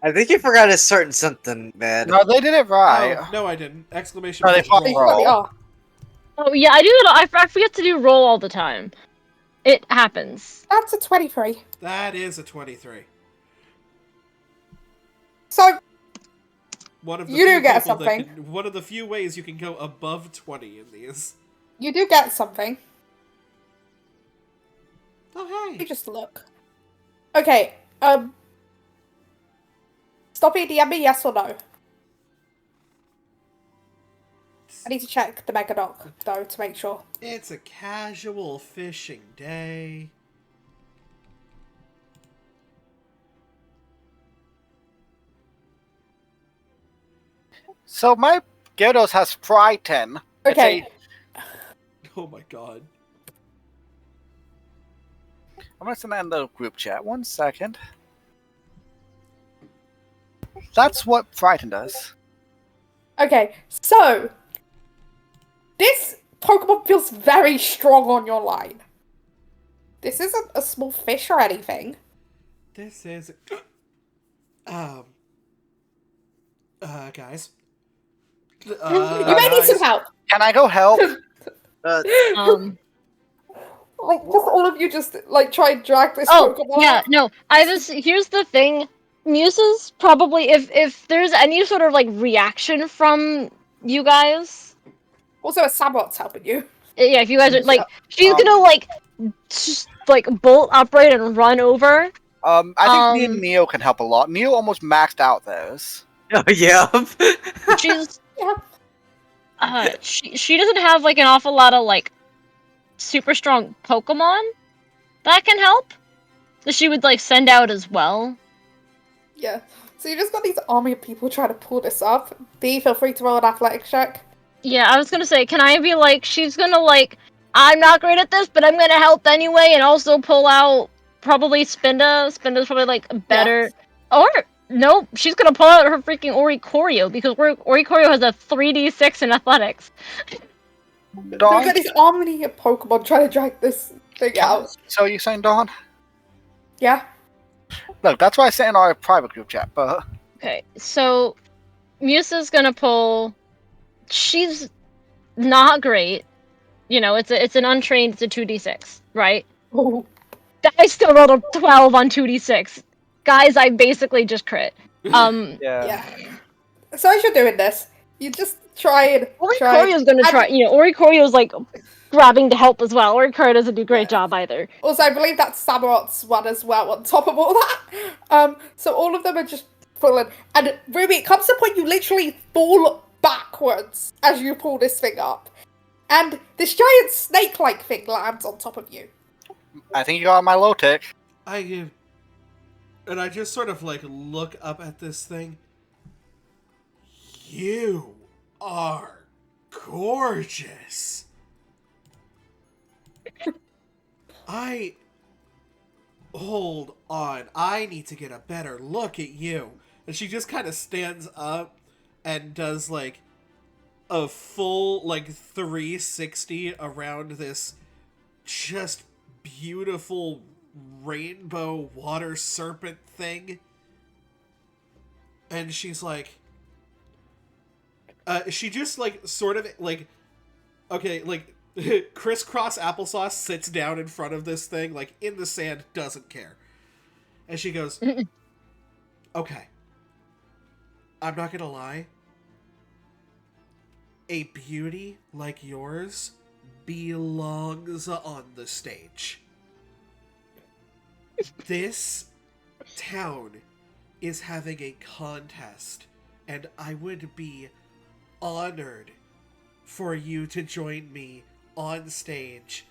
I think you forgot a certain something, man. No, they did it right. Oh, no, I didn't. Exclamation No, they point fucking roll. D20, roll. oh. Oh yeah, I do it. I forget to do roll all the time. It happens. That's a 23. That is a 23. So, One of the You do few get people that something. one of the few ways you can go above 20 in these. you do get something. Oh, You hey. just look. Okay, Stoppy, DM me yes or no? I need to check the Mega Doc, though, to make sure. It's a casual fishing day. So my Gyarados has Frighten. It's Okay, Oh my god. I'm gonna send that in the group chat. 1 second. That's what Frighten does. okay, so, this Pokemon feels very strong on your line. This isn't a small fish or anything. This is guys. You may need some help. Can I go help? Um. Like, just all of you just, like, try and drag this Oh Pokemon yeah, out. no. Here's the thing. Muses probably if there's any sort of like reaction from you guys. Also, a Samurot's helping you. Yeah, if you guys are like, she's Um, gonna like, just like bolt upright and run over. I think me and Neo can help a lot. Neo almost maxed out those. Oh, yeah. She's Yeah. she doesn't have like an awful lot of like super strong Pokemon that can help. That she would like send out as well. Yeah. So you just got these army of people trying to pull this up. B, feel free to roll an athletics check. Yeah, I was gonna say, can I be like, she's gonna like, I'm not great at this, but I'm gonna help anyway, and also pull out probably Spinda. Spinda's probably like better. Or nope, she's gonna pull out her freaking Oricorio because Oricorio has a 3d6 in athletics. So we've Dawn? got these army of Pokemon trying to drag this thing out. So you saying Dawn? Yeah? Look, that's why I sent in our private group chat, but Okay, so Musa's gonna pull. She's not great. You know, it's an untrained. It's a 2d6, right? Oh. I still rolled a 12 on 2d6. Guys, I basically just crit. Yeah. So as you're doing this, you just try and... Oricorio's gonna try, you know, Oricorio's like grabbing to help as well. Oricorio doesn't do a great job either. Also, I believe that's Samurot's one as well, on top of all that. So all of them are just falling. And Ruby, it comes to a point you literally fall backwards as you pull this thing up. And this giant snake-like thing lands on top of you. I think you got my low tick. And I just sort of like look up at this thing. You are gorgeous. Hold on. I need to get a better look at you. And she just kind of stands up and does like a full like 360 around this just beautiful rainbow water serpent thing. And she's like, she just like sort of like, okay, like crisscross applesauce sits down in front of this thing, like in the sand, doesn't care. And she goes, okay, I'm not gonna lie. A beauty like yours belongs on the stage. This town is having a contest, and I would be honored for you to join me on stage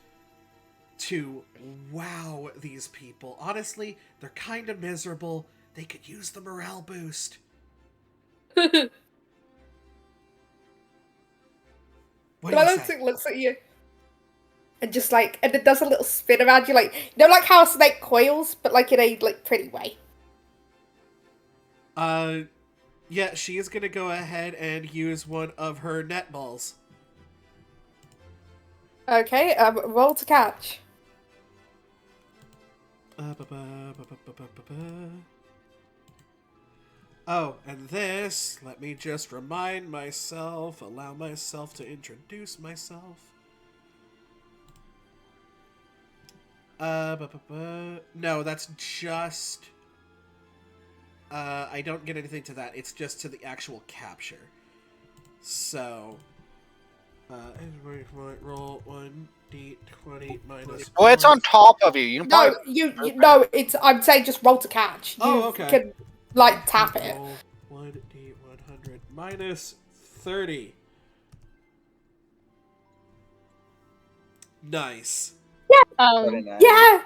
to wow these people. Honestly, they're kind of miserable. They could use the morale boost. What do you say? Balancing looks at you and just like, and it does a little spin around you, like, you know, like how a snake coils, but like in a like pretty way. Yeah, she is gonna go ahead and use one of her net balls. Okay, roll to catch. Oh, and this, let me just remind myself, allow myself to introduce myself. No, that's just... I don't get anything to that. It's just to the actual capture. So... roll 1d20 minus... Well, it's on top of you. You can No, probably... you no, it's, I'm saying just roll to catch. You Oh, okay. can, like, tap it. Roll 1d100 minus 30. Nice. Yeah!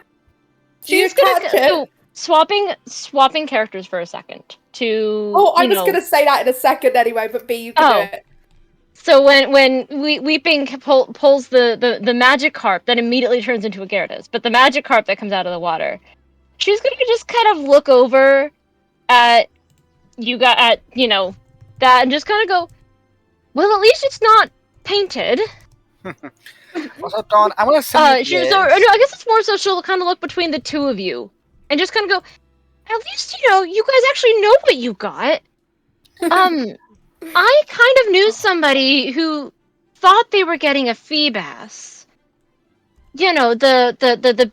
She's You gonna catch so it. swapping characters for a second to. Oh, I you was know, gonna say that in a second anyway, but B, you can Oh. do it. So when Weeping pulls the magic carp that immediately turns into a Gyarados, but the magic carp that comes out of the water, she's gonna just kind of look over at that and just kind of go, well, at least it's not painted. Also, Dawn, I'm gonna send you this. No, I guess it's more so she'll kind of look between the two of you and just kind of go, at least you guys actually know what you got. I kind of knew somebody who thought they were getting a Feebas. You know, the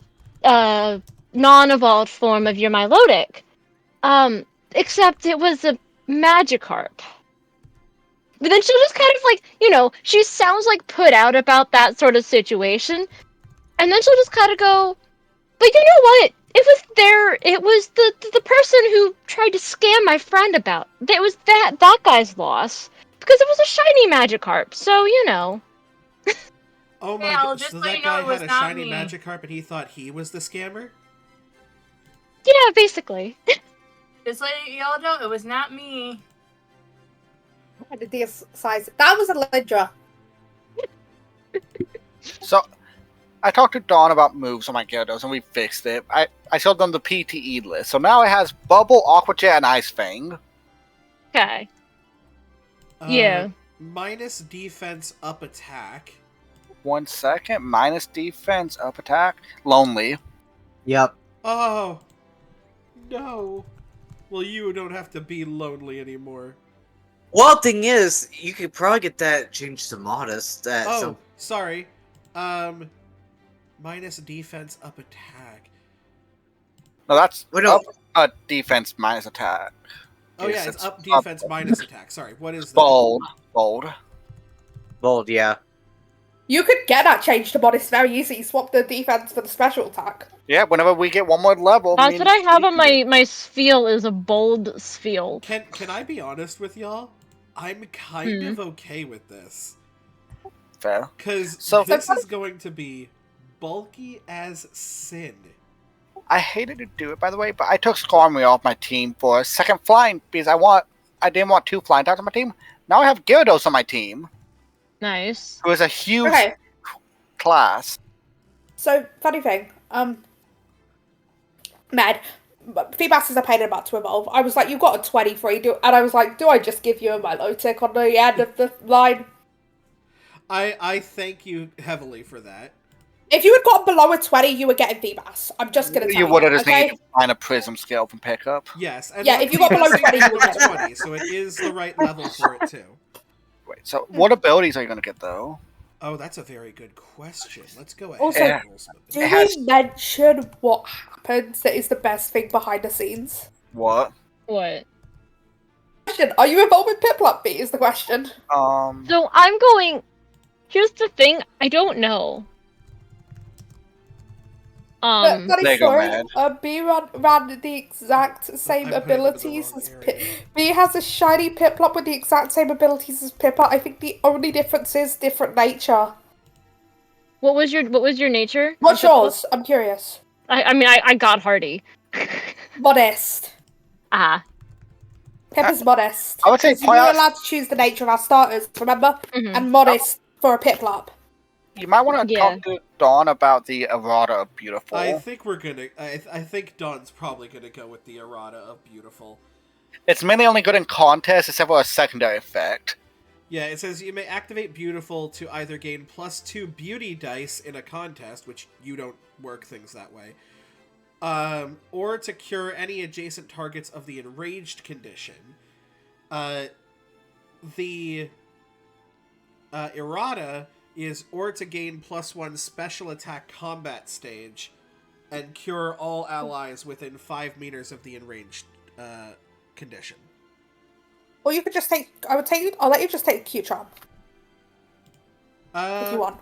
non-evolved form of your Milotic. Except it was a Magikarp. But then she'll just kind of like, she sounds like put out about that sort of situation. And then she'll just kind of go, but you know what? It was the person who tried to scam my friend about. It was that guy's loss. Because it was a shiny Magikarp, so, Oh my I'll god, just so let that you know guy it was had a not shiny me. Magikarp and he thought he was the scammer? Yeah, basically. Just letting y'all know, it was not me. And the deal size. That was a Lindra. So, I talked to Dawn about moves on my Gyarados and we fixed it. I showed them the PTE list. So now it has Bubble, Aqua Jet, and Ice Fang. Okay. Yeah. Minus defense, up attack. 1 second. Minus defense, up attack. Lonely. Yep. Oh, no. Well, you don't have to be lonely anymore. Well, thing is, you could probably get that changed to modest. Oh, sorry. Minus defense, up attack. No, that's Wait, no. up defense minus attack. Oh Yes, yeah, it's up up. defense minus attack. Sorry, what is that? Bold. Bold, yeah. You could get that changed to modest very easy. You swap the defense for the special attack. Yeah, whenever we get one more level. That's what I have on my Spheal is a bold Spheal. Can I be honest with y'all? I'm kind of okay with this. Fair. Because So- this is going to be bulky as sin. I hated to do it, by the way, but I took Skarmory off my team for a second flying because I didn't want 2 flying types on my team. Now I have Gyarados on my team, Nice. who is a huge Okay, class. so funny thing. Mad. Feebas is a pain in the butt to evolve. I was like, you got a 23, and I was like, do I just give you a Milotic on the end of the line? I thank you heavily for that. If you had got below a 20, you were getting Feebas. I'm just gonna tell you. You would have just okay? needed to find a Prism Scale from pickup. Yes, and Yeah, if you got luckily below 20, you it's would get it. 20, so it is the right level for it too. Wait, so what abilities are you going to get, though? Oh, that's a very good question. Let's go ahead. Also, and roll some Do It abilities. we mention what happens that is the best thing behind the scenes? What? What? Question, are you involved with Piplup B is the question. So I'm going. Here's the thing. I don't know. Funny There you go, story. Mad. B ran the exact same I'm putting them in the abilities wrong as area. B has a shiny Piplup with the exact same abilities as Pippa. I think the only difference is different nature. What was your nature? What's on Piplup? yours? I'm curious. I mean, I got hardy. Modest. Ah. Pippa's modest. I would say 'Cause you point were out allowed to choose the nature of our starters, remember? Mhm. And modest for a Piplup. you might want to Yeah. talk to Dawn about the errata of beautiful. I think we're gonna. I think Dawn's probably gonna go with the errata of beautiful. It's mainly only good in contests, except for a secondary effect. Yeah, it says you may activate beautiful to either gain +2 beauty dice in a contest, which you don't work things that way, or to cure any adjacent targets of the enraged condition. The errata is or to gain +1 special attack combat stage and cure all allies within 5 meters of the enraged condition. Or you could just take. I'll let you just take Cute Charm if you want.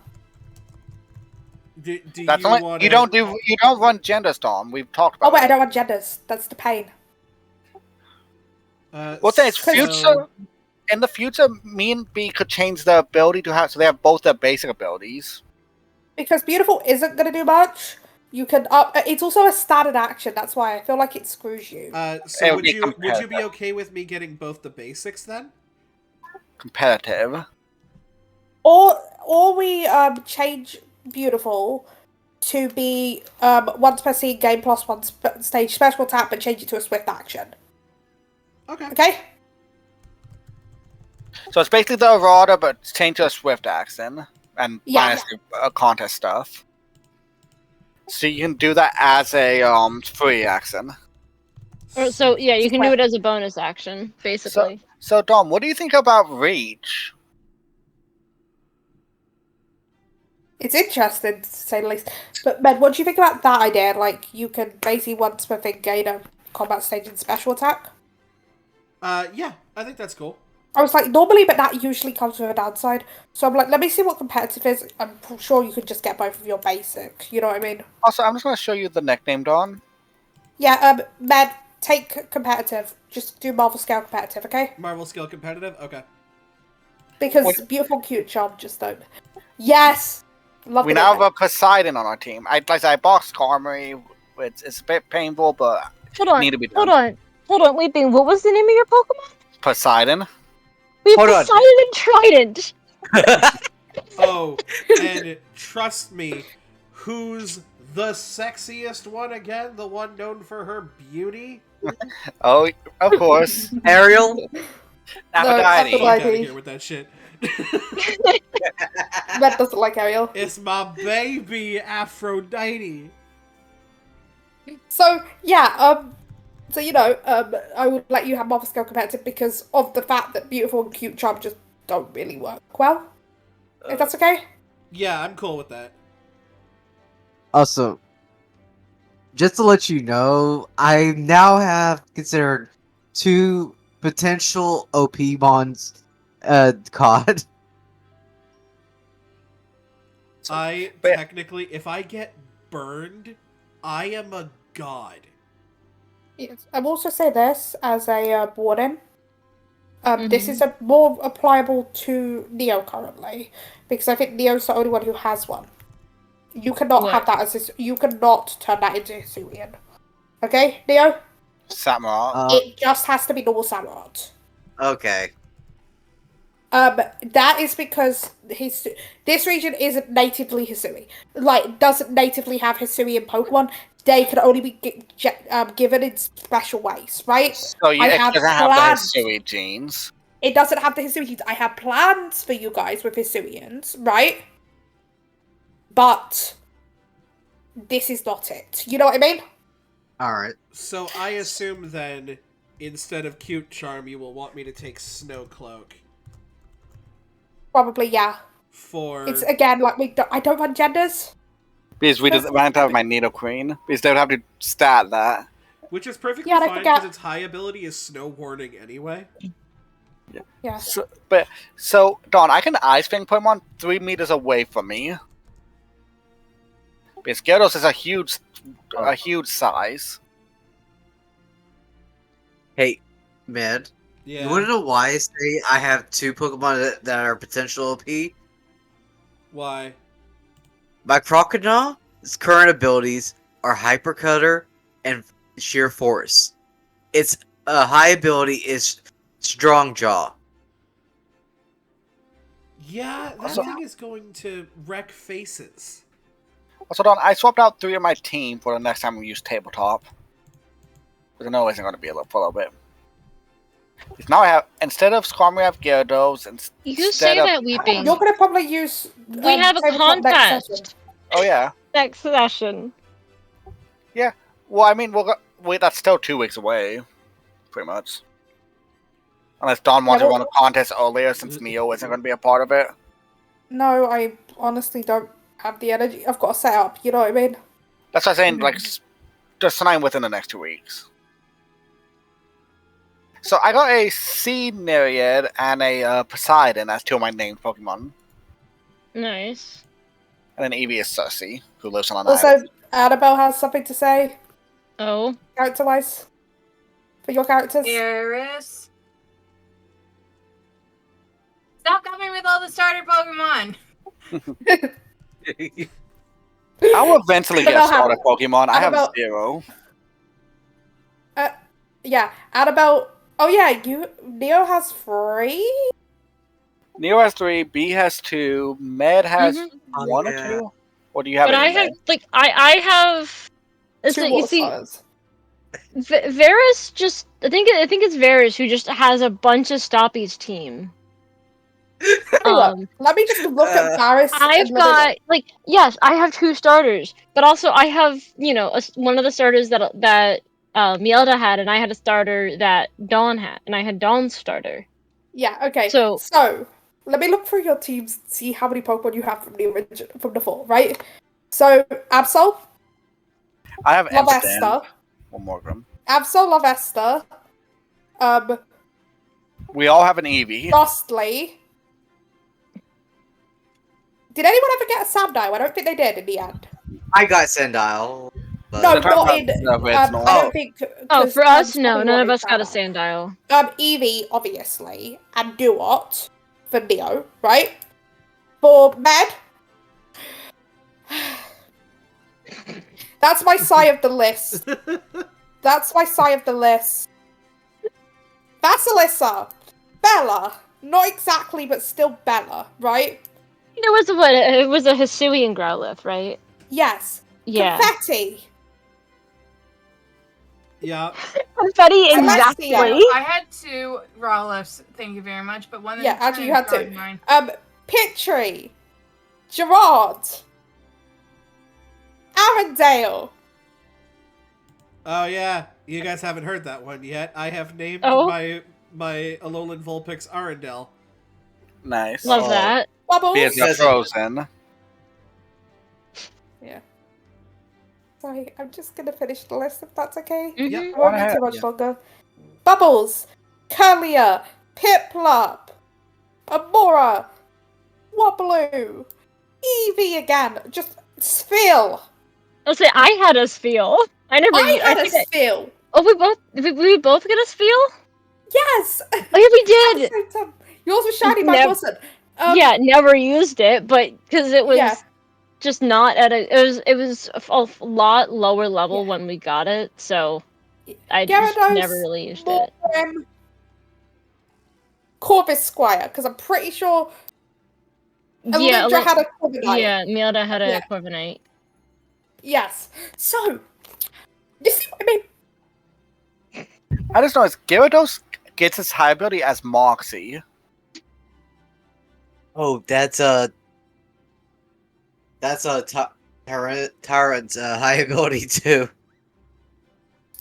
Do That's you only, want you don't run gender storm. We've talked about Oh wait, I it. don't want genders. That's the pain. Well, then it's future. In the future, me and B could change the ability to have so they have both their basic abilities. Because beautiful isn't gonna do much. You can up. It's also a standard action. That's why I feel like it screws you. So It would would be you be competitive. okay with me getting both the basics then? Competitive. Or we change beautiful to be once per scene gain +1 stage special attack, but change it to a swift action. Okay. Okay. So it's basically the errata, but it's changed to a swift action and Yeah. minus the contest stuff. So you can do that as a free action. So yeah, you can do it as a bonus action, basically. So Dom, what do you think about Reach? It's interesting to say the least. But Ben, what do you think about that idea? Like you can basically once per thing gain a combat stage and special attack. Yeah, I think that's cool. I was like, normally, but that usually comes with a downside. So I'm like, let me see what competitive is. I'm sure you could just get both of your basic. You know what I mean? Also, I'm just going to show you the nickname, Don. Yeah, Med, take competitive. Just do Marvel scale competitive, okay? Marvel skill competitive? Okay. Because What- beautiful, cute charm just don't. Yes! Love We the now have nickname. a Poseidon on our team. Like I said, I boxed Armory. It's a bit painful, but Hold on. need to be done. Hold on. Wait, Bing, what was the name of your Pokemon? Poseidon. We have Hold on. Poseidon and Trident. Oh, and trust me, who's the sexiest one again? The one known for her beauty? Oh, of course. Ariel? Aphrodite. Fuck out of Aphrodite. here with that shit. Med doesn't like Ariel. It's my baby, Aphrodite. So, yeah, so, you know, I would let you have Marvel scale competitive because of the fact that beautiful and cute charm just don't really work well. If that's okay? Yeah, I'm cool with that. Also, just to let you know, I now have considered 2 potential OP bonds COD. But- Technically, if I get burned, I am a god. Yes. I will also say this as a warning. This is a more applicable to Neo currently, because I think Neo's the only one who has one. You cannot have that as you cannot turn that into Hisuian. Okay, Neo? Samurott. It just has to be normal Samurott. Okay. That is because this region isn't natively Hisui. Like, doesn't natively have Hisuian Pokemon. They can only be given in special ways, right? So it doesn't have the Hisui genes. It doesn't have the Hisuian genes. I have plans for you guys with Hisuians, right? But this is not it. You know what I mean? Alright. So I assume then, instead of Cute Charm, you will want me to take Snow Cloak. Probably, yeah. It's again like I don't run genders. Because we just ran out of my Nido Queen. Because they would have to stat that. Which is perfectly Yeah, I fine forgot. because its high ability is Snow Warning anyway. Yeah. So Don, I can Ice Fang Pokemon 3 meters away from me. Because Gyarados is a huge a huge size. Hey, Med. Yeah. You want to know why I say I have 2 Pokemon that are potential OP? Why? My Crocodile's current abilities are Hyper Cutter and Sheer Force. Its high ability is Strong Jaw. Yeah, that Also- thing is going to wreck faces. Also, Don, I swapped out 3 of my team for the next time we use Tabletop. Because I know it isn't going to be for a little bit. Because now I have, instead of Squirmy, I have Gyarados. You say that, Weeping. You're gonna probably use. We have a Tabletop next session. contest Oh, yeah. next session. Well, I mean, wait, that's still 2 weeks away. Pretty much. Unless Don wants to run a contest earlier since Mio isn't going to be a part of it. No, I honestly don't have the energy. I've got to set up. You know what I mean? That's what I'm saying, like, just sign within the next 2 weeks. So I got a Sea Nereid and a Poseidon as 2 of my named Pokemon. Nice. And then Eevee is Cersei, who lives on an Also, island. Annabelle has something to say, Oh. character-wise, for your characters. Eris. Stop coming with all the starter Pokemon. I will eventually get a starter Pokemon. I have Annabelle- 0. Yeah, Annabelle. Oh yeah, Neo has 3. Neo has 3, B has 2, Med has Mhm. 1 or yeah. 2? Or do you have But I any have, Med? like, I have... It's Two you water see, stars. Varus just... I think it's Varus who just has a bunch of Stoppies team. Let me just look at Paris. I've got, like, yes, I have 2 starters, but also I have, you know, one of the starters that Mielda had, and I had a starter that Dawn had, and I had Dawn's starter. Yeah. Okay. So- So let me look through your teams, see how many Pokemon you have from the 4, right? So Absol, I have Love Amsterdam. Esther, One more of them. Absol, Love Esther, We all have an Eevee. Ghostly. Did anyone ever get a Sandile? I don't think they did in the end. I got Sandile. But... No, They're talking not in. about the original. I don't think. Oh, 'cause, for us, no, Sandile none of wanted us got a Sandile. Sandile. Eevee, obviously, and Duot for Neo, right? For Med, that's my sigh of the list. That's my sigh of the list. Vasilissa, Bella, not exactly, but still Bella, right? It was a Hisuian Growlithe, right? Yes. Yeah. Confetti. Yeah. Confetti, Celestia. exactly. I had 2 Rowlifts, thank you very much, but one of Yeah, them actually you had turned 2. mine. Pitry, Gerard, Arendelle. Oh yeah, you guys haven't heard that one yet. I have named Oh. my Alolan Vulpix Arendelle. Nice. Love that. Bubbles. Because they're frozen. Sorry, I'm just gonna finish the list if that's okay. Mhm. Yep. It won't be ahead. too much longer. Bubbles, Curlia, Piplup, Amora, Wobblu, Eevee again, just Spheal. I'll say I had a Spheal. I had a think Spheal. Oh, we both get a Spheal? Yes. Oh yeah, we At the did. same time. Yours was shiny, mine Nev- wasn't. Yeah, never used it, but because it was Yeah. just not at it was a lot lower level Yeah. when we got it, so I just Gyarados, never really used it. Corvus Squire, because I'm pretty sure Yeah, Alundra had a Corviknight. yeah, Mielda had a Yeah. Corviknight. Yes. So, you see what I mean? I just noticed Gyarados gets its high ability as Moxie. Oh, that's Tyrant's high ability too.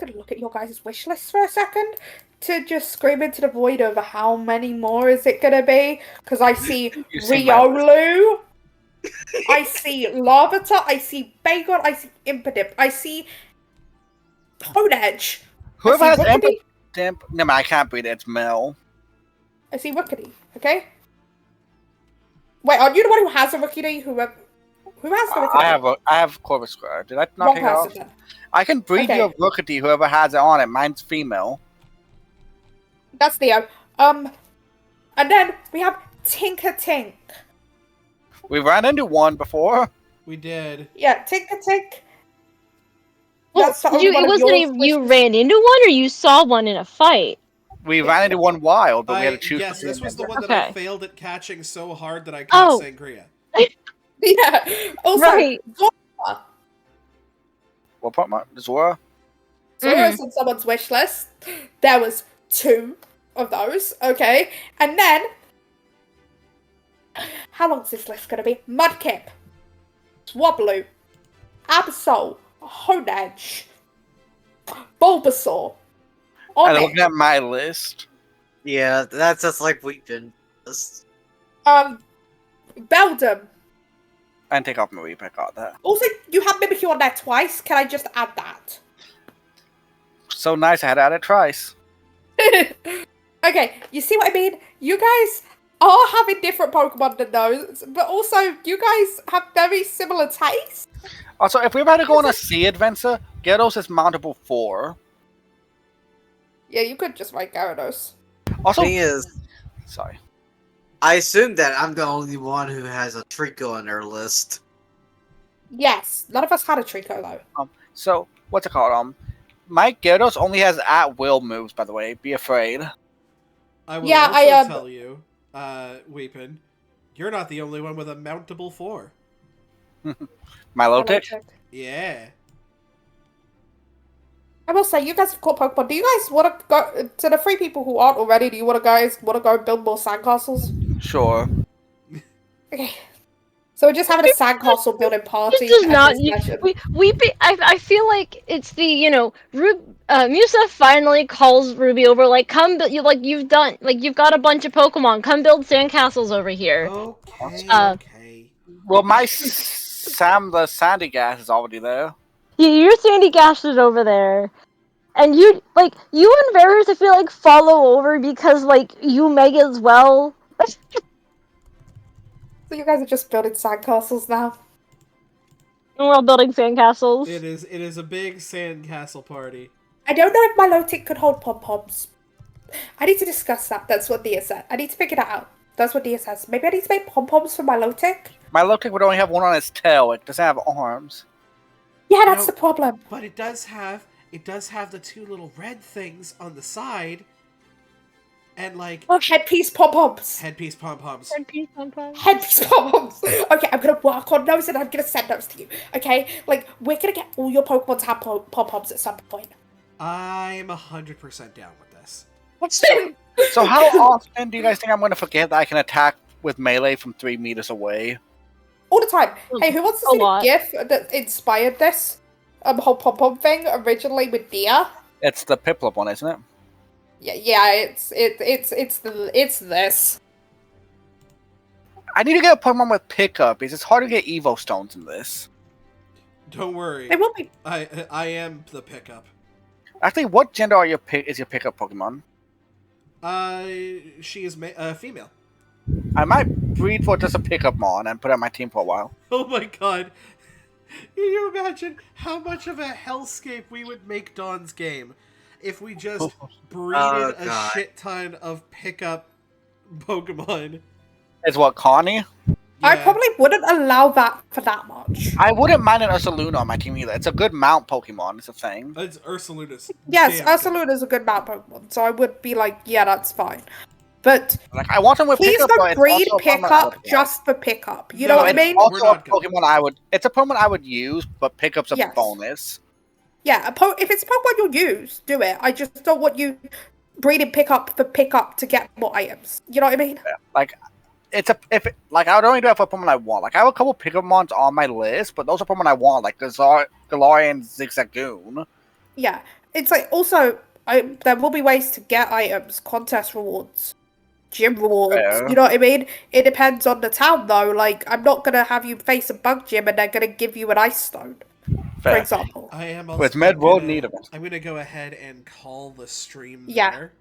I'm gonna look at your guys' wish list for a second to just scream into the void over how many more is it gonna be? Because I see You see my Riolu, I see Larvitar, I see Bagon, I see Impidimp, I see Honedge, Whoever I has see Rookity, Impidimp... No, man, I can't beat it. It's Mel. I see Rookity, okay? Wait, are you the one who has a Rookity? Who has the I have Corvus Square. Did I not Wrong take it off? person then. I can breed Okay. you a Rookity, whoever has it on it. Mine's female. That's Theo. And then we have Tinker Tink. We ran into one before. We did. Yeah, Tinker Tink. Well, That's the only it one of wasn't yours you which- ran into one, or you saw one in a fight. We ran into one wild, but we had to choose. Yes, this was the one that Okay. I failed at catching so hard that I caught Oh. Sangria. Yeah. Also, Right. Zora. What Pokemon? Zora? Zora's on someone's wish list. There was 2 of those, okay? And then, how long's this list gonna be? Mudkip, Swablu, Absol, Honedge, Bulbasaur, And Onix, looking at my list. Yeah, that's just like weeping. Beldum. And take off my weep. I got that. Also, you have Mimikyu on there twice. Can I just add that? So nice. I had to add it twice. Okay, you see what I mean? You guys are having different Pokemon than those, but also you guys have very similar tastes. Also, if we were to go on a sea adventure, Gyarados is mountable 4. Yeah, you could just write Gyarados. Also, Thing is, sorry. I assume that I'm the only one who has a Trico on their list. Yes, none of us had a Trico though. So what's it called? My Gyarados only has at-will moves. By the way, be afraid. I will Yeah, also tell you, Weepin, you're not the only one with a mountable 4. My Lotic. Yeah. I will say, you guys have caught Pokemon. Do you guys want to go to the 3 people who aren't already? Do you want to go and build more sandcastles? Sure. Okay. So we're just having a sandcastle building party. This does at not. this session. I feel like it's the Musa finally calls Ruby over. Like, come, you've got a bunch of Pokemon. Come build sandcastles over here. Okay. Okay. Well, my the Sandy Gas is already there. Your Sandy Gash is over there, and you and Varus, I feel like, follow over because you Meg as well. So you guys are just building sandcastles now. And we're all building sandcastles. It is a big sandcastle party. I don't know if my Lotic could hold pom-poms. I need to discuss that. That's what Dia said. I need to figure that out. That's what Dia says. Maybe I need to make pom-poms for my Lotic. My Lotic would only have one on its tail. It doesn't have arms. Yeah, that's No. the problem. But it does have the 2 little red things on the side. And Oh, headpiece pom-poms. headpiece pom-poms. Headpiece pom-poms. Okay, I'm gonna work on those and I'm gonna send those to you. Okay? We're gonna get all your Pokemon to have pom-poms at some point. I'm 100% down with this. So how often do you guys think I'm going to forget that I can attack with melee from 3 meters away? All the time. Hey, who wants to A see the lot. GIF that inspired this whole pom-pom thing originally with Dia? It's the Piplup one, isn't it? Yeah, it's this. I need to get a Pokemon with pickup because it's hard to get Evo Stones in this. Don't worry. They will be. I am the pickup. Actually, what gender are is your pickup Pokemon? She is female. I might breed for just a pickup mon and put it on my team for a while. Oh my god. Can you imagine how much of a hellscape we would make Dawn's game if we just breeded a God. shit ton of pickup Pokemon? Is what, Connie? I Yeah. probably wouldn't allow that for that much. I wouldn't mind an Ursaluna on my team either. It's a good mount Pokemon. It's a thing. It's Ursaluna's. Yes, damn good. Ursaluna's a good mount Pokemon, so I would be like, yeah, that's fine. But Like, I want them with please pickup. but don't it's breed also a Pokemon I pickup would just for pickup. You No, know what I it's mean? want. We're Also, a not gonna- Pokemon I would. It's a Pokemon I would use, but pickup's a Yes. bonus. Yeah, if it's a Pokemon you'll use, do it. I just don't want you breeding pickup for pickup to get more items. You know what I mean? Like, I would only do it for Pokemon I want. Like, I have a couple Pokemons on my list, but those are Pokemon I want, like Galarian and Zigzagoon. Yeah. It's like, also, there will be ways to get items, contest rewards, gym rewards. Fair. You know what I mean? It depends on the town, though. Like, I'm not going to have you face a bug gym and they're going to give you an ice stone, for Fair. example. I am also With Med World gonna- need of it. I'm gonna go ahead and call the stream Yeah. there.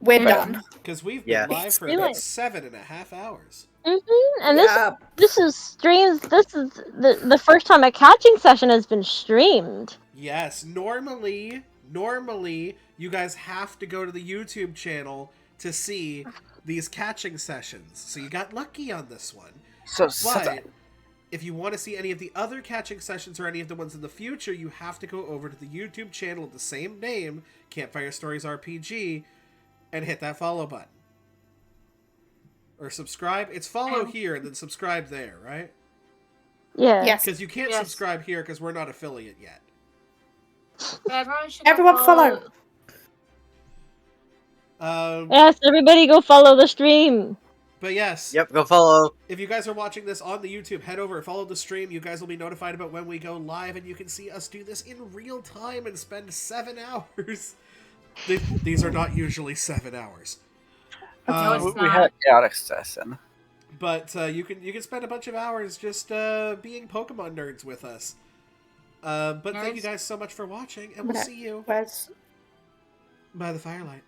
We're Fair. done. Because we've Yeah. been live for Really? about 7.5 hours. And Yeah. this is streams. This is the first time a catching session has been streamed. Yes, normally you guys have to go to the YouTube channel to see these catching sessions. So you got lucky on this one. So, But if you want to see any of the other catching sessions or any of the ones in the future, you have to go over to the YouTube channel of the same name, Campfire Stories RPG, and hit that follow button. Or subscribe. It's follow here and then subscribe there, right? Yeah. Yes. Because you can't Yes. subscribe here because we're not affiliate yet. Everyone follow. Yes, everybody go follow the stream. But yes, Yep, go follow. if you guys are watching this on the YouTube, head over and follow the stream. You guys will be notified about when we go live, and you can see us do this in real time and spend 7 hours. These are not usually 7 hours. No, it's we had a chaotic session. But you can spend a bunch of hours just being Pokemon nerds with us. But thank you guys so much for watching, and we'll see you Where's by the firelight.